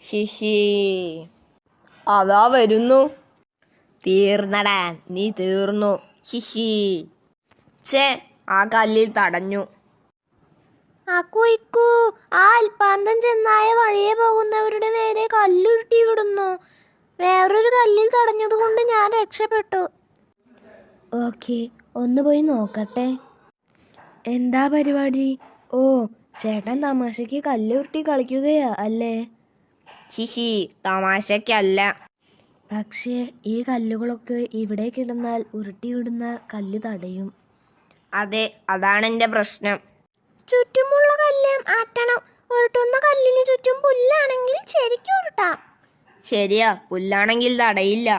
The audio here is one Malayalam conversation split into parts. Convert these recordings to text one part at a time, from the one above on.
ശിശി അതാ വരുന്നു. തീർന്നടാ, നീ തീർന്നു. ശിശി ചേ, ആ കല്ലിൽ തടഞ്ഞു. അക്കുയിക്കു, ആ അൽപ്പാന്തം ചെന്നായ വഴിയെ പോകുന്നവരുടെ നേരെ കല്ലുരുട്ടി വിടുന്നു. വേറൊരു കല്ലിൽ തടഞ്ഞതുകൊണ്ട് ഞാൻ രക്ഷപ്പെട്ടു. ഓക്കെ, ഒന്ന് പോയി നോക്കട്ടെ. എന്താ പരിപാടി? ഓ, ചേട്ടൻ തമാശയ്ക്ക് കല്ലുരുട്ടി കളിക്കുകയാ അല്ലേ? ശിശി, തമാശക്കല്ല. പക്ഷേ ഈ കല്ലുകളൊക്കെ ഇവിടെ കിടന്നാൽ ഉരുട്ടി വിടുന്ന കല്ല് തടയും. അതെ, അതാണ് എൻ്റെ പ്രശ്നം. ചുറ്റുമുള്ള കല്ല് മാറ്റണം. ഉരുട്ടുന്ന കല്ലിന് ചുറ്റും പുല്ലാണെങ്കിൽ ശരിക്കും ഉരുട്ടാം. ശരിയാ, പുല്ലാണെങ്കിൽ തടയില്ല.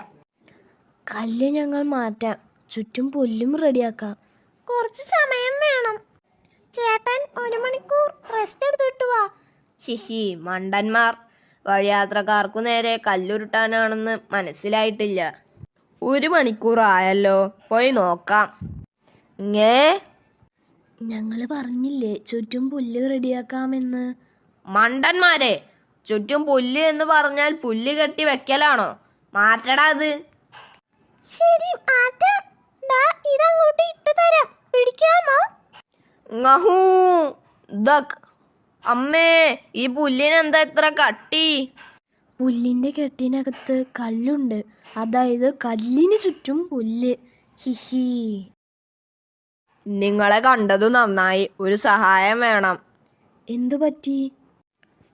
കല്ല് ഞങ്ങൾ മാറ്റാം, ചുറ്റും പുല്ലും റെഡിയാക്കാം. കുറച്ച് സമയം വേണം. ചേട്ടൻ 1 മണിക്കൂർ റെസ്റ്റ് എടുത്തിട്ട് വാ. ശിശി, മണ്ടന്മാർ. വഴിയാത്രക്കാർക്കു നേരെ കല്ലുരുട്ടാനാണെന്ന് മനസ്സിലായിട്ടില്ല. 1 മണിക്കൂർ ആയല്ലോ, പോയി നോക്കാം. ഞങ്ങൾ പറഞ്ഞില്ലേ ചുറ്റും പുല്ല് റെഡിയാക്കാമെന്ന്. മണ്ടന്മാരെ, ചുറ്റും പുല്ല് എന്ന് പറഞ്ഞാൽ പുല്ല് കെട്ടി വെക്കലാണോ? മാറ്റടാ അത്. ശരി, മാറ്റാം. ഇതങ്ങോട്ട് ഇട്ടു തരാം, പിടിക്കാമോ? ngahൂ ദക്. അമ്മേ, ഈ പുല്ലിന് എന്താ ഇത്ര കട്ടി? പുല്ലിന്റെ കെട്ടിനകത്ത് കല്ലുണ്ട്, അതായത് കല്ലിന് ചുറ്റും പുല്ല്. ഹിഹി. നിങ്ങളെ കണ്ടതു നന്നായി. ഒരു സഹായം വേണം. എന്തു പറ്റി?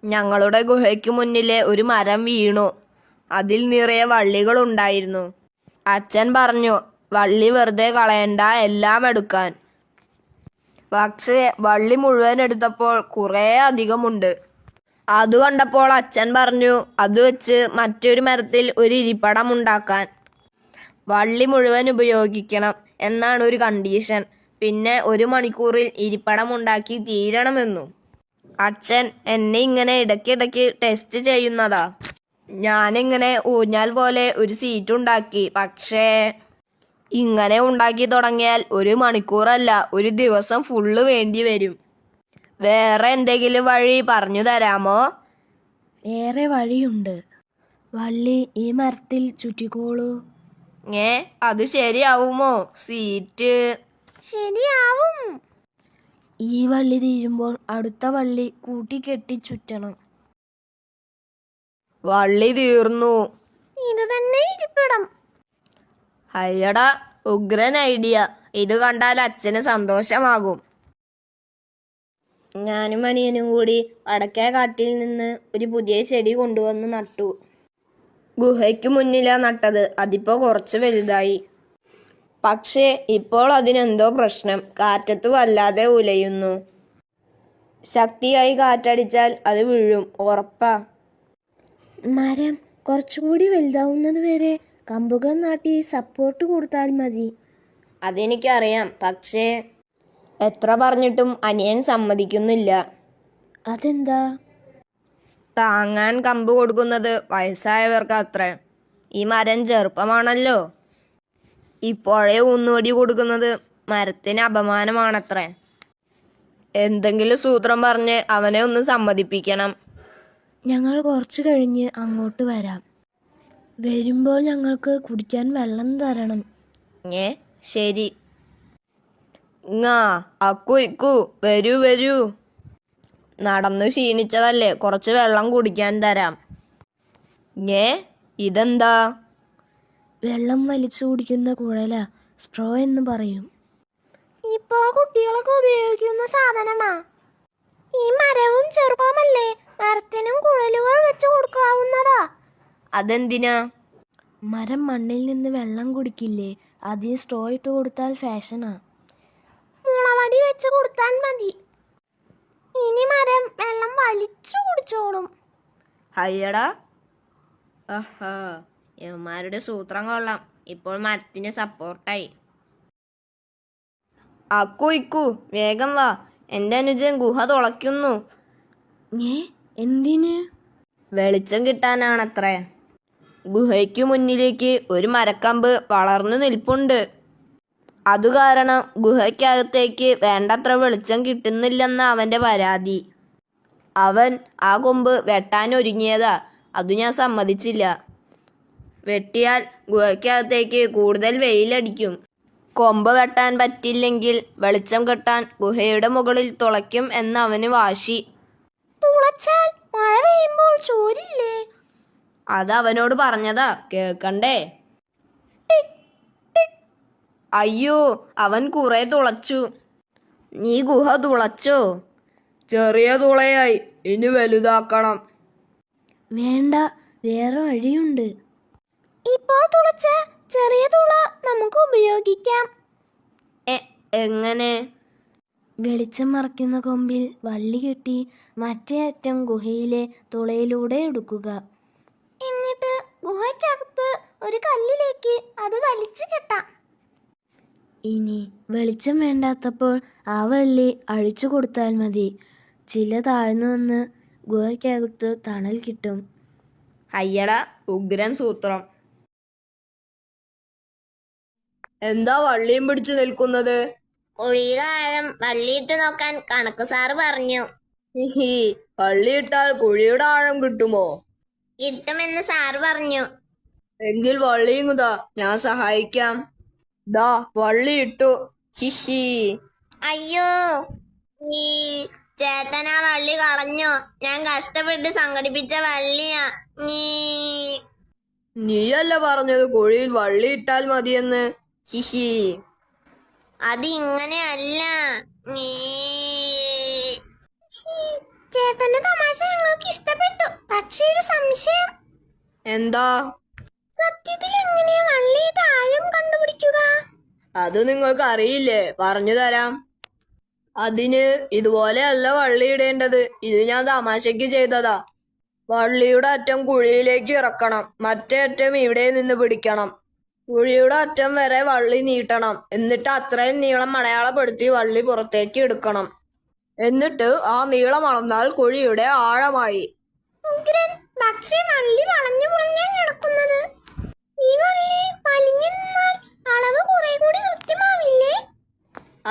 ഞങ്ങളുടെ ഗുഹയ്ക്ക് മുന്നിലെ ഒരു മരം വീണു. അതിൽ നിറയെ വള്ളികളുണ്ടായിരുന്നു. അച്ഛൻ പറഞ്ഞു വള്ളി വെറുതെ കളയണ്ട, എല്ലാം എടുക്കാൻ. പക്ഷേ വള്ളി മുഴുവൻ എടുത്തപ്പോൾ കുറേ അധികമുണ്ട്. അത് കണ്ടപ്പോൾ അച്ഛൻ പറഞ്ഞു അത് വെച്ച് മറ്റൊരു മരത്തിൽ ഒരു ഇരിപ്പിടം ഉണ്ടാക്കാൻ. വള്ളി മുഴുവൻ ഉപയോഗിക്കണം എന്നാണ് ഒരു കണ്ടീഷൻ. പിന്നെ 1 മണിക്കൂറിൽ ഇരിപ്പിടം ഉണ്ടാക്കി തീരണമെന്നും. അച്ഛൻ എന്നെ ഇങ്ങനെ ഇടയ്ക്കിടയ്ക്ക് ടെസ്റ്റ് ചെയ്യുന്നതാ. ഞാനിങ്ങനെ ഊഞ്ഞാൽ പോലെ ഒരു സീറ്റ് ഉണ്ടാക്കി. പക്ഷേ ഇങ്ങനെ ഉണ്ടാക്കി തുടങ്ങിയാൽ 1 മണിക്കൂറല്ല, ഒരു ദിവസം ഫുള്ള് വേണ്ടി വരും. വേറെ എന്തെങ്കിലും വഴി പറഞ്ഞു തരാമോ? വേറെ വഴിയുണ്ട്. വള്ളി ഈ മരത്തിൽ ചുറ്റിക്കോളൂ. അത് ശരിയാവുമോ? സീറ്റ് ശരിയാവും. ഈ വള്ളി തീരുമ്പോൾ അടുത്ത വള്ളി കൂട്ടിക്കെട്ടി ചുറ്റണം. വള്ളി തീർന്നു. ഇത് തന്നെ ഇരിപ്പിടം. അയ്യടാ, ഉഗ്രൻ ഐഡിയ. ഇത് കണ്ടാൽ അച്ഛന് സന്തോഷമാകും. ഞാനും അനിയനും കൂടി വടക്കേ കാട്ടിൽ നിന്ന് ഒരു പുതിയ ചെടി കൊണ്ടുവന്ന് നട്ടു. ഗുഹയ്ക്ക് മുന്നിലാ നട്ടത്. അതിപ്പോൾ കുറച്ച് വലുതായി. പക്ഷേ ഇപ്പോൾ അതിനെന്തോ പ്രശ്നം. കാറ്റത്ത് വല്ലാതെ ഉലയുന്നു. ശക്തിയായി കാറ്റടിച്ചാൽ അത് വീഴും, ഉറപ്പാ. മരം കുറച്ചുകൂടി വലുതാവുന്നത് വരെ കമ്പുകൾ നാട്ടി സപ്പോർട്ട് കൊടുത്താൽ മതി. അതെനിക്കറിയാം, പക്ഷേ എത്ര പറഞ്ഞിട്ടും അനിയൻ സമ്മതിക്കുന്നില്ല. അതെന്താ? താങ്ങാൻ കമ്പ് കൊടുക്കുന്നത് വയസ്സായവർക്ക് അത്രേ. ഈ മരം ചെറുപ്പമാണല്ലോ. ഇപ്പോഴേ ഊന്നുവടി കൊടുക്കുന്നത് മരത്തിന് അപമാനമാണത്രേ. എന്തെങ്കിലും സൂത്രം പറഞ്ഞ് അവനെ ഒന്ന് സമ്മതിപ്പിക്കണം. ഞങ്ങൾ കുറച്ച് കഴിഞ്ഞ് അങ്ങോട്ട് വരാം. വരുമ്പോൾ ഞങ്ങൾക്ക് കുടിക്കാൻ വെള്ളം തരണം. ശരി. അക്കു ഇക്കു, വരൂ വരൂ. നടന്നു ക്ഷീണിച്ചതല്ലേ, കുറച്ച് വെള്ളം കുടിക്കാൻ തരാം. ഇതെന്താ? വെള്ളം വലിച്ചു കുടിക്കുന്ന കുഴല, സ്ട്രോ എന്ന് പറയും. ഇപ്പോൾ കുട്ടികളൊക്കെ ഉപയോഗിക്കുന്ന സാധനമാ. ഈ മരവും ചെറുപ്പമല്ലേ, മരത്തിനും കുഴലുകൾ വെച്ച് കൊടുക്കാവുന്നതാ. അതെന്തിനാ? മരം മണ്ണിൽ നിന്ന് വെള്ളം കുടിക്കില്ലേ, അതിൽ സ്ട്രോ ഇട്ട് കൊടുത്താൽ ഫാഷനാ. മുളവടി വെച്ച് കൊടുത്താൽ മതി. ഇനി മരം വെള്ളം വലിച്ചു കുടിച്ചോളും. അയ്യടാ, യവന്മാരുടെ സൂത്രം കൊള്ളാം. ഇപ്പോൾ മരത്തിന് സപ്പോർട്ടായി. അക്കു ഇക്കു, വേഗം വാ. എൻ്റെ അനുജൻ ഗുഹ തുളയ്ക്കുന്നു. എന്തിന്? വെളിച്ചം കിട്ടാനാണത്രേ. ഗുഹയ്ക്കു മുന്നിലേക്ക് ഒരു മരക്കമ്പ് വളർന്നു നിൽപ്പുണ്ട്. അതുകാരണം ഗുഹയ്ക്കകത്തേക്ക് വേണ്ടത്ര വെളിച്ചം കിട്ടുന്നില്ലെന്ന അവൻ്റെ പരാതി. അവൻ ആ കൊമ്പ് വെട്ടാൻ ഒരുങ്ങിയതാ. അത് ഞാൻ സമ്മതിച്ചില്ല. വെട്ടിയാൽ ഗുഹയ്ക്കകത്തേക്ക് കൂടുതൽ വെയിലടിക്കും. കൊമ്പ് വെട്ടാൻ പറ്റില്ലെങ്കിൽ വെളിച്ചം കെട്ടാൻ ഗുഹയുടെ മുകളിൽ തുളയ്ക്കും എന്ന് അവന് വാശി. തുളച്ചാൽ മഴ പെയ്യുമ്പോൾ ചോരില്ലേ? അത് അവനോട് പറഞ്ഞതാ, കേൾക്കണ്ടേ? അയ്യോ, അവൻ കുറെ തുളച്ചു. നീ ഗുഹ തുളച്ചോ? ചെറിയ തുളയായി, ഇനി വലുതാക്കണം. വേണ്ട, വേറെ വഴിയുണ്ട്. ഇപ്പോൾ തുളച്ച ചെറിയ തുള നമുക്ക് ഉപയോഗിക്കാം. എങ്ങനെ? വെളിച്ചം മറയ്ക്കുന്ന കൊമ്പിൽ വള്ളി കെട്ടി മറ്റേ അറ്റം ഗുഹയിലെ തുളയിലൂടെ എടുക്കുക. എന്നിട്ട് ഗുഹയ്ക്കകത്ത് ഒരു കല്ലിലേക്ക് അത് വലിച്ചു കെട്ടാം. ഇനി വെളിച്ചം വേണ്ടാത്തപ്പോൾ ആ വള്ളി അഴിച്ചു കൊടുത്താൽ മതി. ചില താഴ്ന്നു വന്ന് ഗുഹയ്ക്കകത്ത് തണൽ കിട്ടും. അയ്യട, ഉഗ്രൻ സൂത്രം. എന്താ വള്ളിയും പിടിച്ചു നിൽക്കുന്നത്? കുഴിയുടെ ആഴം വള്ളിയിട്ട് നോക്കാൻ കണക്ക് സാറ് പറഞ്ഞു. ഹിഹി, വള്ളിയിട്ടാൽ കുഴിയുടെ ആഴം കിട്ടുമോ? കിട്ടുമെന്ന് സാറ് പറഞ്ഞു. എങ്കിൽ വള്ളിയും ഇതാ, ഞാൻ സഹായിക്കാം. ദാ വള്ളി ഇട്ടു. ഹിഹി. അയ്യോ, നീ ചേട്ടനാ വള്ളി കളഞ്ഞോ? ഞാൻ കഷ്ടപ്പെട്ട് സംഘടിപ്പിച്ച വള്ളിയാ. നീയല്ല പറഞ്ഞത് കുഴിയിൽ വള്ളി ഇട്ടാൽ മതിയെന്ന്? ഹിഹി. അതിങ്ങനെയല്ല. ചേട്ടന്റെ തമാശ ഞങ്ങൾക്ക് ഇഷ്ടപ്പെട്ടു. പക്ഷേ ഒരു സംശയം. എന്താ? സത്യത്തിൽ എങ്ങനെയാ വള്ളിയിട്ട് ആഴം കണ്ടുപിടിക്കുക? അത് നിങ്ങൾക്ക് അറിയില്ലേ? പറഞ്ഞു തരാം. അതിന് ഇതുപോലെയല്ല വള്ളി ഇടേണ്ടത്. ഇത് ഞാൻ തമാശയ്ക്ക് ചെയ്തതാ. വള്ളിയുടെ അറ്റം കുഴിയിലേക്ക് ഇറക്കണം, മറ്റേ അറ്റം ഇവിടെ നിന്ന് പിടിക്കണം. കുഴിയുടെ അറ്റം വരെ വള്ളി നീട്ടണം. എന്നിട്ട് അത്രയും നീളം അടയാളപ്പെടുത്തി വള്ളി പുറത്തേക്ക് എടുക്കണം. എന്നിട്ട് ആ നീളം അളന്നാൽ കുഴിയുടെ ആഴമായി. പക്ഷേ വള്ളി വളഞ്ഞു പുളഞ്ഞാണ് കിടക്കുന്നത്. ഈ വള്ളി വലിഞ്ഞു നിന്നാൽ അളവ് കുറെ കൂടി കൃത്യമാവില്ലേ?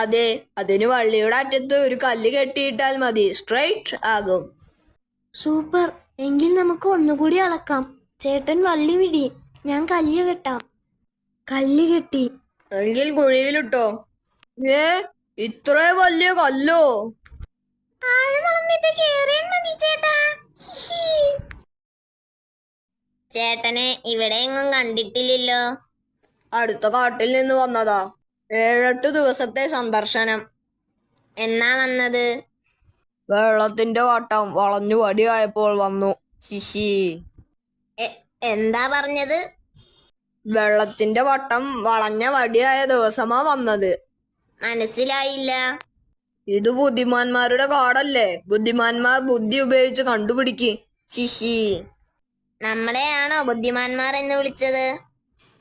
അതെ, അതിന് വള്ളിയുടെ അറ്റത്ത് ഒരു കല്ല് കെട്ടിയിട്ടാൽ മതി, സ്ട്രെയിറ്റ് ആകും. സൂപ്പർ. എങ്കിൽ നമുക്ക് ഒന്നുകൂടി അളക്കാം. ചേട്ടൻ വള്ളി വിടി, ഞാൻ കല്ല് കെട്ടാം. കല്ല് കെട്ടി. എങ്കിൽ കുഴിയിലിട്ടോ. ഇത്ര വലിയ കല്ലോ? ചേട്ടനെ ഇവിടെ എങ്ങും കണ്ടിട്ടില്ലല്ലോ. അടുത്ത കാട്ടിൽ നിന്ന് വന്നതാ. 7-8 ദിവസത്തെ സന്ദർശനം. എന്നാ വന്നത്? വെള്ളത്തിന്റെ വട്ടം വളഞ്ഞു വടിയായപ്പോൾ വന്നു. ഹിഹി. എന്താ പറഞ്ഞത്? വെള്ളത്തിന്റെ വട്ടം വളഞ്ഞ വടിയായ ദിവസമാ വന്നത്. മനസ്സിലായില്ല. ഇത് ബുദ്ധിമാന്മാരുടെ കാടല്ലേ. ബുദ്ധിമാന്മാർ ബുദ്ധി ഉപയോഗിച്ച് കണ്ടുപിടിക്ക്. ഹിഹി. നമ്മളെയാണോ ബുദ്ധിമാന്മാർ എന്ന് വിളിച്ചത്?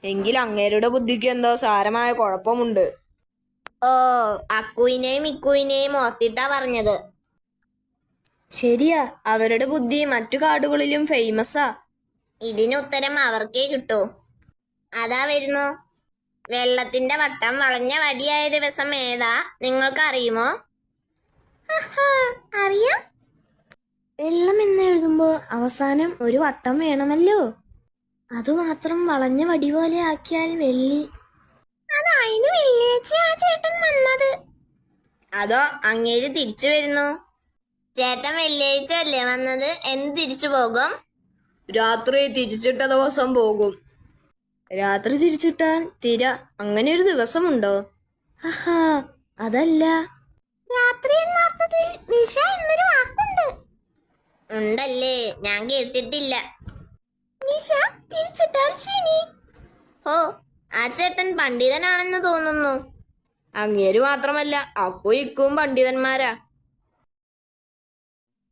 എങ്കിൽ അങ്ങേരുടെ ബുദ്ധിക്ക് എന്തോ സാരമായ കുഴപ്പമുണ്ട്. ഓ, അക്കുവിനെയും ഇക്കുവിനെയും ഓർത്തിട്ടാ പറഞ്ഞത്. ശരിയാ, അവരുടെ ബുദ്ധി മറ്റു കാടുകളിലും ഫേമസാ. ഇതിനുത്തരം അവർക്കേ കിട്ടൂ. അതാ വരുന്നു. വെള്ളത്തിന്റെ വട്ടം വളഞ്ഞ വടിയായ ദിവസം ഏതാ നിങ്ങൾക്ക് അറിയുമോ? അറിയാം. വെള്ളം എന്ന് എഴുതുമ്പോൾ അവസാനം ഒരു വട്ടം വേണമല്ലോ. അതുമാത്രം വളഞ്ഞ വടി പോലെ ആക്കിയാൽ വെള്ളി. അതായത് വെള്ളിയാഴ്ച ആ ചേട്ടൻ വന്നത്. അതോ അങ്ങേര് തിരിച്ചു വരുന്നു? ചേട്ടൻ വെള്ളിയാഴ്ച അല്ലേ വന്നത്? എന്ന് തിരിച്ചു പോകും? രാത്രി തിരിച്ചിട്ട ദിവസം പോകും. രാത്രി തിരിച്ചിട്ടാൽ തിര, അങ്ങനെ ഒരു ദിവസമുണ്ടോ? ഹഹാ, അതല്ല. രാത്രി എന്ന അർത്ഥത്തിൽ നിശ എന്നൊരു വാക്കുണ്ട്. ഉണ്ടല്ലേ? ഞാൻ കേട്ടിട്ടില്ല. നിശ തിരിച്ചിട്ടാൽ ശനി. ഓ, ആ ചേട്ടൻ പണ്ഡിതനാണെന്ന് തോന്നുന്നു. അങ്ങേര് മാത്രമല്ല, അക്കു ഇക്കും പണ്ഡിതന്മാരാ.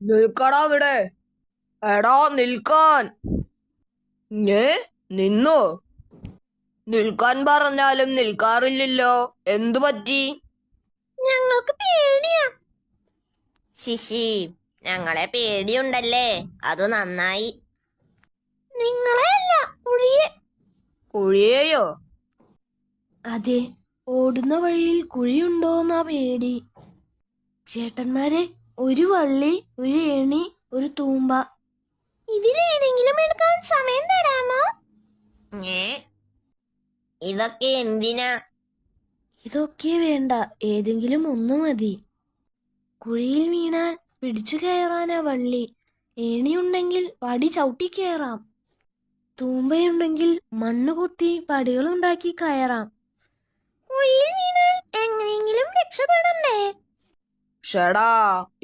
നിൽക്കടാ ഇവിടെ. എടാ നിൽക്കാൻ. നിന്നോ? നിൽക്കാൻ പറഞ്ഞാലും നിൽക്കാറില്ലല്ലോ. എന്തു പറ്റി? ഞങ്ങൾക്ക് പേടിയാ. ശിശി, ഞങ്ങളെ പേടിയുണ്ടല്ലേ? അത് നന്നായി. നിങ്ങളെയല്ല, കുഴിയെ. കുഴിയെയോ? അതെ, ഓടുന്ന വഴിയിൽ കുഴിയുണ്ടോന്നാ പേടി. ചേട്ടന്മാരെ, ഒരു വള്ളി, ഒരു ഏണി, ഒരു തൂമ്പ. ഇതിലേതെങ്കിലും എടുക്കാൻ സമയം തരാമോ? ഇതൊക്കെ എന്തിനാ? ഇതൊക്കെ വേണ്ട, ഏതെങ്കിലും ഒന്ന് മതി. കുഴിയിൽ വീണാൽ പിടിച്ചു കയറാനാ വള്ളി. ഏണിയുണ്ടെങ്കിൽ പടി ചവിട്ടി കയറാം. തൂമ്പയുണ്ടെങ്കിൽ മണ്ണ് കുത്തി പടികളുണ്ടാക്കി കയറാം. കുഴിയിൽ വീണാൽ എങ്ങനെയെങ്കിലും രക്ഷപ്പെടണ്ടേ? ഷടാ,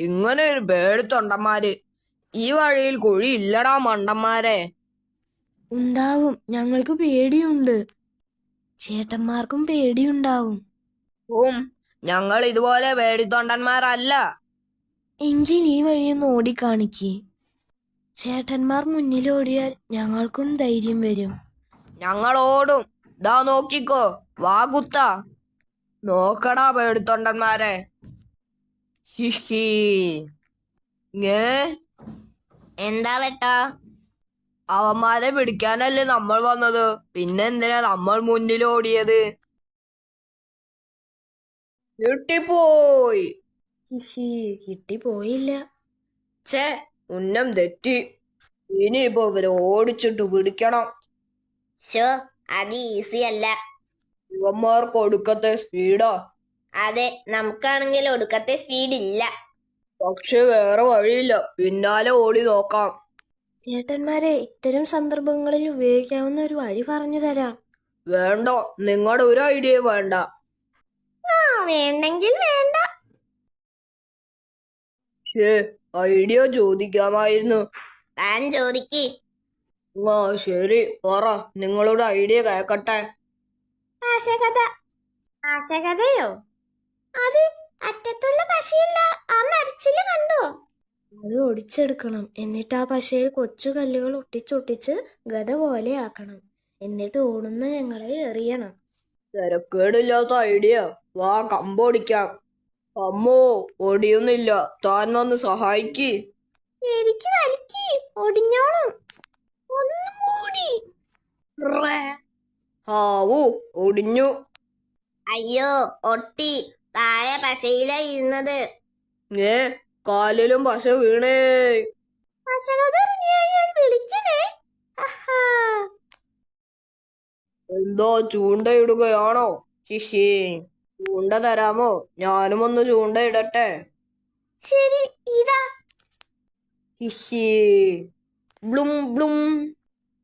ഇങ്ങനെ ഒരു പേടിത്തൊണ്ടന്മാര്. ഈ വഴിയിൽ കുഴി ഇല്ലടാ മണ്ടന്മാരെ. ഉണ്ടാവും, ഞങ്ങൾക്ക് പേടിയുണ്ട്. ചേട്ടന്മാർക്കും പേടിയുണ്ടാവും. ഞങ്ങൾ ഇതുപോലെ പേടിത്തൊണ്ടന്മാരല്ല. എങ്കിൽ ഈ വഴിയൊന്ന് ഓടിക്കാണിക്ക്. ചേട്ടന്മാർ മുന്നിലോടിയാൽ ഞങ്ങൾക്കും ധൈര്യം വരും. ഞങ്ങൾ ഓടും. ദാ നോക്കിക്കോ, വാ കുത്ത. നോക്കടാ പേടിത്തൊണ്ടന്മാരെ. ഹിഹി. എന്താ വെട്ടാ? അവന്മാരെ പിടിക്കാനല്ലേ നമ്മൾ വന്നത്, പിന്നെന്തിനാ നമ്മൾ മുന്നിലോടിയത്? കിട്ടിപ്പോയി. കിട്ടിപ്പോയില്ല. ഛേ, ഉന്നം തെറ്റി. ഇനിയിപ്പോ ഇവരെ ഓടിച്ചിട്ട് പിടിക്കണം. അത് ഈസി അല്ല. ഇവന്മാർക്ക് ഒടുക്കത്തെ സ്പീഡാ. അതെ, നമുക്കാണെങ്കിൽ ഒടുക്കത്തെ സ്പീഡ് ഇല്ല. പക്ഷെ വേറെ വഴിയില്ല, പിന്നാലെ ഓടി നോക്കാം. ചേട്ടന്മാരെ, ഇത്തരം സന്ദർഭങ്ങളിൽ ഉപയോഗിക്കാവുന്ന ഒരു വഴി പറഞ്ഞു തരാം. വേണ്ട, നിങ്ങളുടെ ഒരു ഐഡിയ വേണ്ട. വേണ്ടെങ്കിൽ വേണ്ട. ഐഡിയ ചോദിക്കാമായിരുന്നു. താൻ ചോദിക്ക്. ആ ശരി, പറ, നിങ്ങളുടെ ഐഡിയ കേക്കട്ടെ. ആശകഥയോ? അത് അറ്റത്തുള്ള പശയില്ല, ആ മരച്ചില് കണ്ടോ? അത് ഒടിച്ചെടുക്കണം. എന്നിട്ട് ആ പശയിൽ കൊച്ചു കല്ലുകൾ ഒട്ടിച്ചൊട്ടിച്ച് ഗത പോലെ ആക്കണം. എന്നിട്ട് ഓടുന്ന ഞങ്ങളെ എറിയണം. തിരക്കേടില്ലാത്ത ഐഡിയ. വാ, കമ്പൊടിക്കാം. അമ്മോ, ഒടിയൊന്നില്ല. താൻ വന്ന് സഹായിക്ക്. എനിക്ക് വലിക്ക്, ഒടിഞ്ഞോളും. ഒന്നും കൂടി. ആവൂ, ഒടിഞ്ഞു. അയ്യോ, ഒട്ടി. താഴെ പശയിലാ ഇരുന്നത്. കാലിലും പശ വീണേ. വിളിക്കണേ. എന്തോ ചൂണ്ടയിടുകയാണോ? ഹിഹി. ചൂണ്ട തരാമോ? ഞാനും ഒന്ന് ചൂണ്ടയിടട്ടെ. ശരി, ഇതാ. ഹിഹി. ബ്ലും ബ്ലും.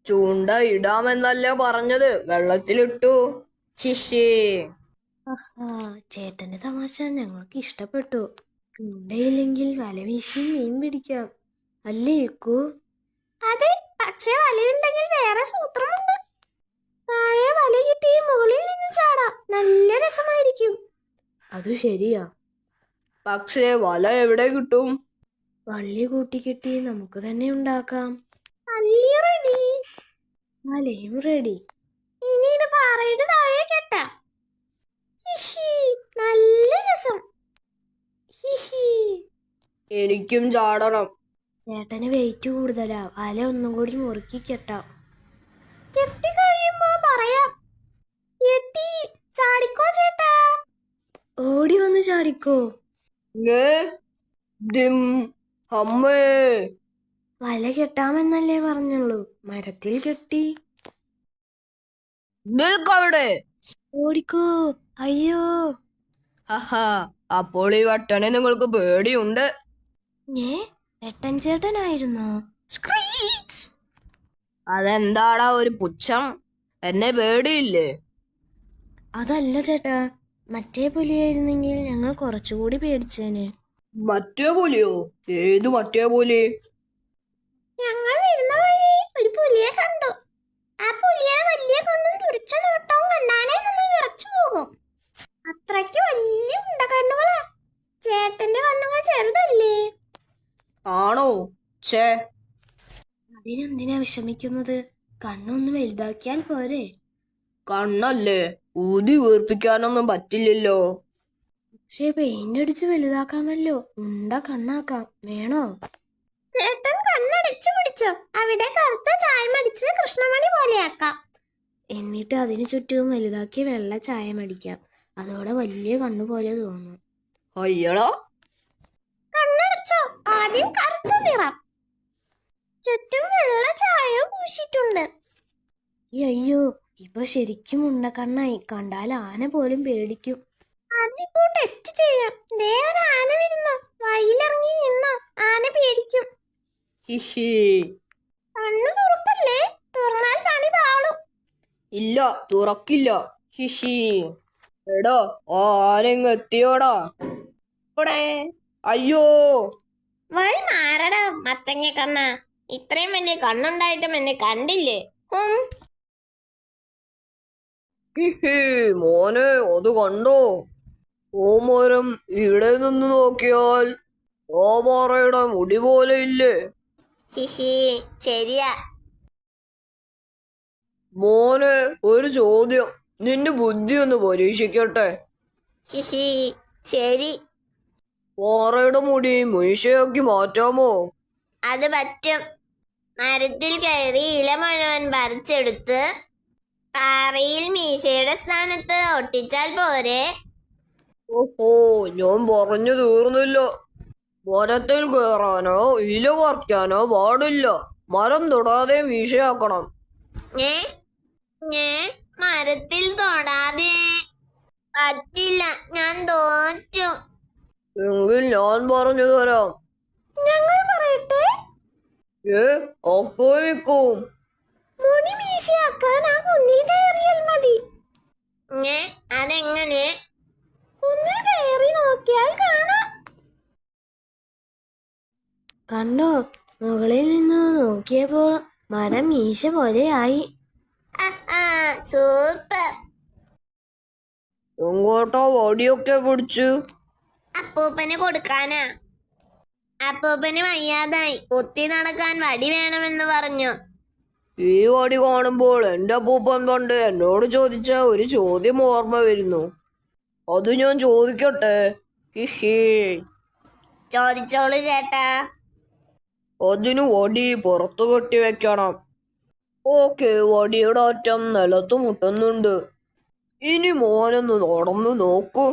ചൂണ്ട ഇടാമെന്നല്ലേ പറഞ്ഞത്, വെള്ളത്തിലിട്ടു. ഹിഹി. ചേട്ടന്റെ തമാശ ഞങ്ങൾക്ക് ഇഷ്ടപ്പെട്ടു. ചൂണ്ടയില്ലെങ്കിൽ വല വീശി മീൻ പിടിക്കാം, അല്ലേ യക്കു? അതെ, പക്ഷെ വലയുണ്ടെങ്കിൽ വേറെ സൂത്രമുണ്ട്. താഴെ വല കിട്ടി മുകളിൽ നിന്ന് ചാടാം, നല്ല രസമായിരിക്കും. അത് ശരിയാ. പക്ഷേ വല എവിടെ കിട്ടും? വള്ളി കൂട്ടിക്കെട്ടി നമുക്ക് തന്നെ ഉണ്ടാക്കാം. റെഡി, വലയും റെഡി. ഇനി ഇത് പാറയുടെ താഴെ കെട്ടാം. നല്ല രസം. എനിക്കും ചാടണം. ചേട്ടന് വെയിറ്റ് കൂടുതലാ, വല ഒന്നും കൂടി മുറുക്കി കെട്ടാം. കെട്ടി കഴിയുമ്പോ പറയാം. കെട്ടി, ചാടിക്കോ ചേട്ടാ. ഓടി വന്ന് ചാടിക്കോ. ദിം അമ്മേ. വല കെട്ടാമെന്നല്ലേ പറഞ്ഞുള്ളൂ, മരത്തിൽ കെട്ടി. നിൽക്കവിടെ. ഓടിക്കോ. അയ്യോ. അപ്പോൾ ഈ വട്ടനെ നിങ്ങൾക്ക് പേടിയുണ്ട്. വെട്ടൻ ചേട്ടനായിരുന്നോ? അതെന്താടാ ഒരു പുച്ഛം? എന്നെ പേടിയില്ലേ? അതല്ല ചേട്ടാ, മറ്റേ പുലിയായിരുന്നെങ്കിൽ ഞങ്ങൾ കുറച്ചുകൂടി പേടിച്ചേനെ. മറ്റേ പുലിയോ? ഏത് മറ്റേ പുലി? ഞങ്ങൾ വരുന്ന വഴി ഒരു പുലിയെ കണ്ടു. ആ പുലിയുടെ വലിയ കണ്ണും തുറിച്ച നോട്ടവും കണ്ടാലേ നമ്മൾ വിറച്ചു പോകും. അത്രയ്ക്ക് വലിയ ഉണ്ട കണ്ണുകളാ. ചേട്ടന്റെ കണ്ണുകൾ ചെറുതല്ലേ? ആണോ? ഛേ, അതിനെന്തിനാ വിഷമിക്കുന്നത്? കണ്ണൊന്ന് വലുതാക്കിയാൽ പോരെ? കണ്ണല്ലേ, ഊതി വീർപ്പിക്കാനൊന്നും പറ്റില്ലല്ലോ. പക്ഷേ പെയിന്റ് അടിച്ച് വലുതാക്കാമല്ലോ. ഉണ്ട കണ്ണാക്കാം, വേണോ? ചേട്ടൻ കണ്ണടിച്ചു പിടിച്ചോ. അവിടെ കറുത്ത ചായമടിച്ച് കൃഷ്ണമണി പോലെയാക്കാം. എന്നിട്ട് അതിനു ചുറ്റും വലുതാക്കി വെള്ള ചായമടിക്കാം. അതോടെ വലിയ കണ്ണു പോലെ തോന്നും. അയ്യടാ. കണ്ണടിച്ചോ. ആദ്യം കറുത്ത നിറം. ചുറ്റും വെള്ള ചായ പൂശിയിട്ടുണ്ട്. അയ്യോ, ഇപ്പൊ ശരിക്കും ഉണ്ണക്കണ്ണായി. കണ്ടാൽ ആന പോലും പേടിക്കും. അതിപ്പോ ടെസ്റ്റ് ചെയ്യാം. ദേ ഒരു ആന വരുന്നു. വഴിയിലിറങ്ങി നിന്നോ, ആന പേടിക്കും. ഹിഹി. കണ്ണു തുറക്കല്ലേ, തുറന്നാൽ പണി പാളും. ഇല്ല, തുറക്കില്ല. ഹിഹി. എടോ, ആരെങ്ങ് എത്തിയോടാ? ഇവിടെ. അയ്യോ. വഴി മാറടാ മത്തങ്ങ കണ്ണ. ഇത്രയും വലിയ കണ്ണുണ്ടായിട്ടും എന്നെ കണ്ടില്ലേ? ഹിഹി. മോനെ, അത് കണ്ടോ? ഓമരം ഇവിടെ നിന്ന് നോക്കിയാൽ ഓമാറയുടെ മുടി പോലെ ഇല്ലേ? ഹിഹി, ശരിയാ. മോനെ, ഒരു ചോദ്യം. നിന്റെ ബുദ്ധി ഒന്ന് പരീക്ഷിക്കട്ടെ. ഹിഹി, ശരി. പാറയുടെ മുടി മീശയാക്കി മാറ്റാമോ? അത് പറ്റും. മരത്തിൽ കയറി ഇല മുഴുവൻ പറിച്ചെടുത്ത് പാറയിൽ മീശയുടെ സ്ഥാനത്ത് ഒട്ടിച്ചാൽ പോരെ? ഓഹോ, ഞാൻ പറഞ്ഞു തീർന്നില്ല. മരത്തിൽ കയറാനോ ഇല പറിക്കാനോ പാടില്ല. മരം തൊടാതെ മീശയാക്കണം. ഏ ഏ മരത്തിൽ തൊടാതെ പറ്റില്ല, ഞാൻ തോറ്റു. എങ്കിൽ ഞാൻ പറഞ്ഞു തരാം. ഞങ്ങൾ പറയട്ടെ. ആക്രമിക്കും. മുടി മീശയാക്കാൻ ആ കുന്നിൽ കയറിയാൽ മതി. അതെങ്ങനെ? കുന്നിൽ കയറി നോക്കിയാൽ കാണാം. കണ്ടോ, മുകളിൽ നിന്ന് നോക്കിയപ്പോൾ മരം മീശ പോലെയായി. സൂപ്പർ. എങ്ങോട്ടാ വടിയൊക്കെ പിടിച്ചു? അപ്പൂപ്പന് കൊടുക്കാനാ. അപ്പൂപ്പന് വയ്യാതായി, കുത്തി നടക്കാൻ വടി വേണമെന്ന് പറഞ്ഞു. ഈ വടി കാണുമ്പോൾ എന്റെ അപ്പൂപ്പൻ പണ്ട് എന്നോട് ചോദിച്ച ഒരു ചോദ്യം ഓർമ്മ വരുന്നു. അത് ഞാൻ ചോദിക്കട്ടെ? ഹിഹി. ചോദിച്ചോളൂ ചേട്ടാ. അതിന് വടി പുറത്തു കെട്ടി വെക്കണം. ഓക്കെ, വടിയുടെ അറ്റം നിലത്ത് മുട്ടുന്നുണ്ട്. ഇനി മോനൊന്ന് നടന്നു നോക്കൂ.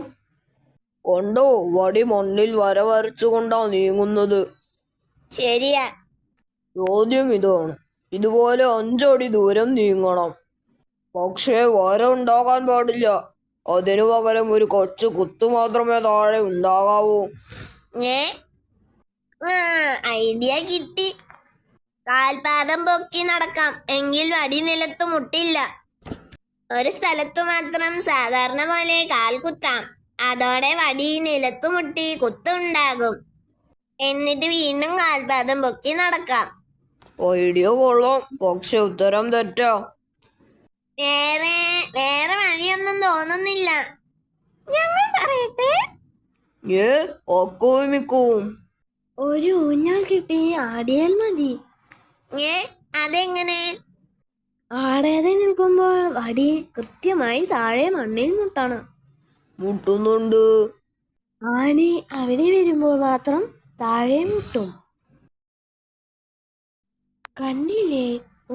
കണ്ടോ, വടി മണ്ണിൽ വര വരച്ചുകൊണ്ടാ നീങ്ങുന്നത്. ശരിയാ. ചോദ്യം ഇതാണ്. ഇതുപോലെ 5 അടി ദൂരം നീങ്ങണം. പക്ഷേ വര ഉണ്ടാകാൻ പാടില്ല. അതിനു പകരം ഒരു കൊച്ചു കുത്തു മാത്രമേ താഴെ ഉണ്ടാകാവൂ. ഐഡിയ കിട്ടി. കാൽപാദം പൊക്കി നടക്കാം, എങ്കിൽ വടി നിലത്ത് മുട്ടില്ല. ഒരു സ്ഥലത്തു മാത്രം സാധാരണ പോലെ കാൽ കുത്താം. അതോടെ വടി നിലത്തു മുട്ടി കുത്തുണ്ടാകും. എന്നിട്ട് വീണ്ടും കാൽപാദം പൊക്കി നടക്കാം. ഐഡിയ കൊള്ളാം, പക്ഷെ ഉത്തരം തെറ്റാ. വേറെ വഴിയൊന്നും തോന്നുന്നില്ല. ഞങ്ങൾ പറയട്ടെ. ആക്രമിക്കും. ഒരു ഊഞ്ഞാൽ കിട്ടി ആടിയാൽ മതി. അതെങ്ങനെ? ആടാതെ നിൽക്കുമ്പോൾ വടി കൃത്യമായി താഴെ മണ്ണിൽ മുട്ടണം. മുട്ടുന്നുണ്ട്. ആണി അവിടെ വരുമ്പോൾ മാത്രം താഴെ മുട്ടും. കണ്ടില്ലേ,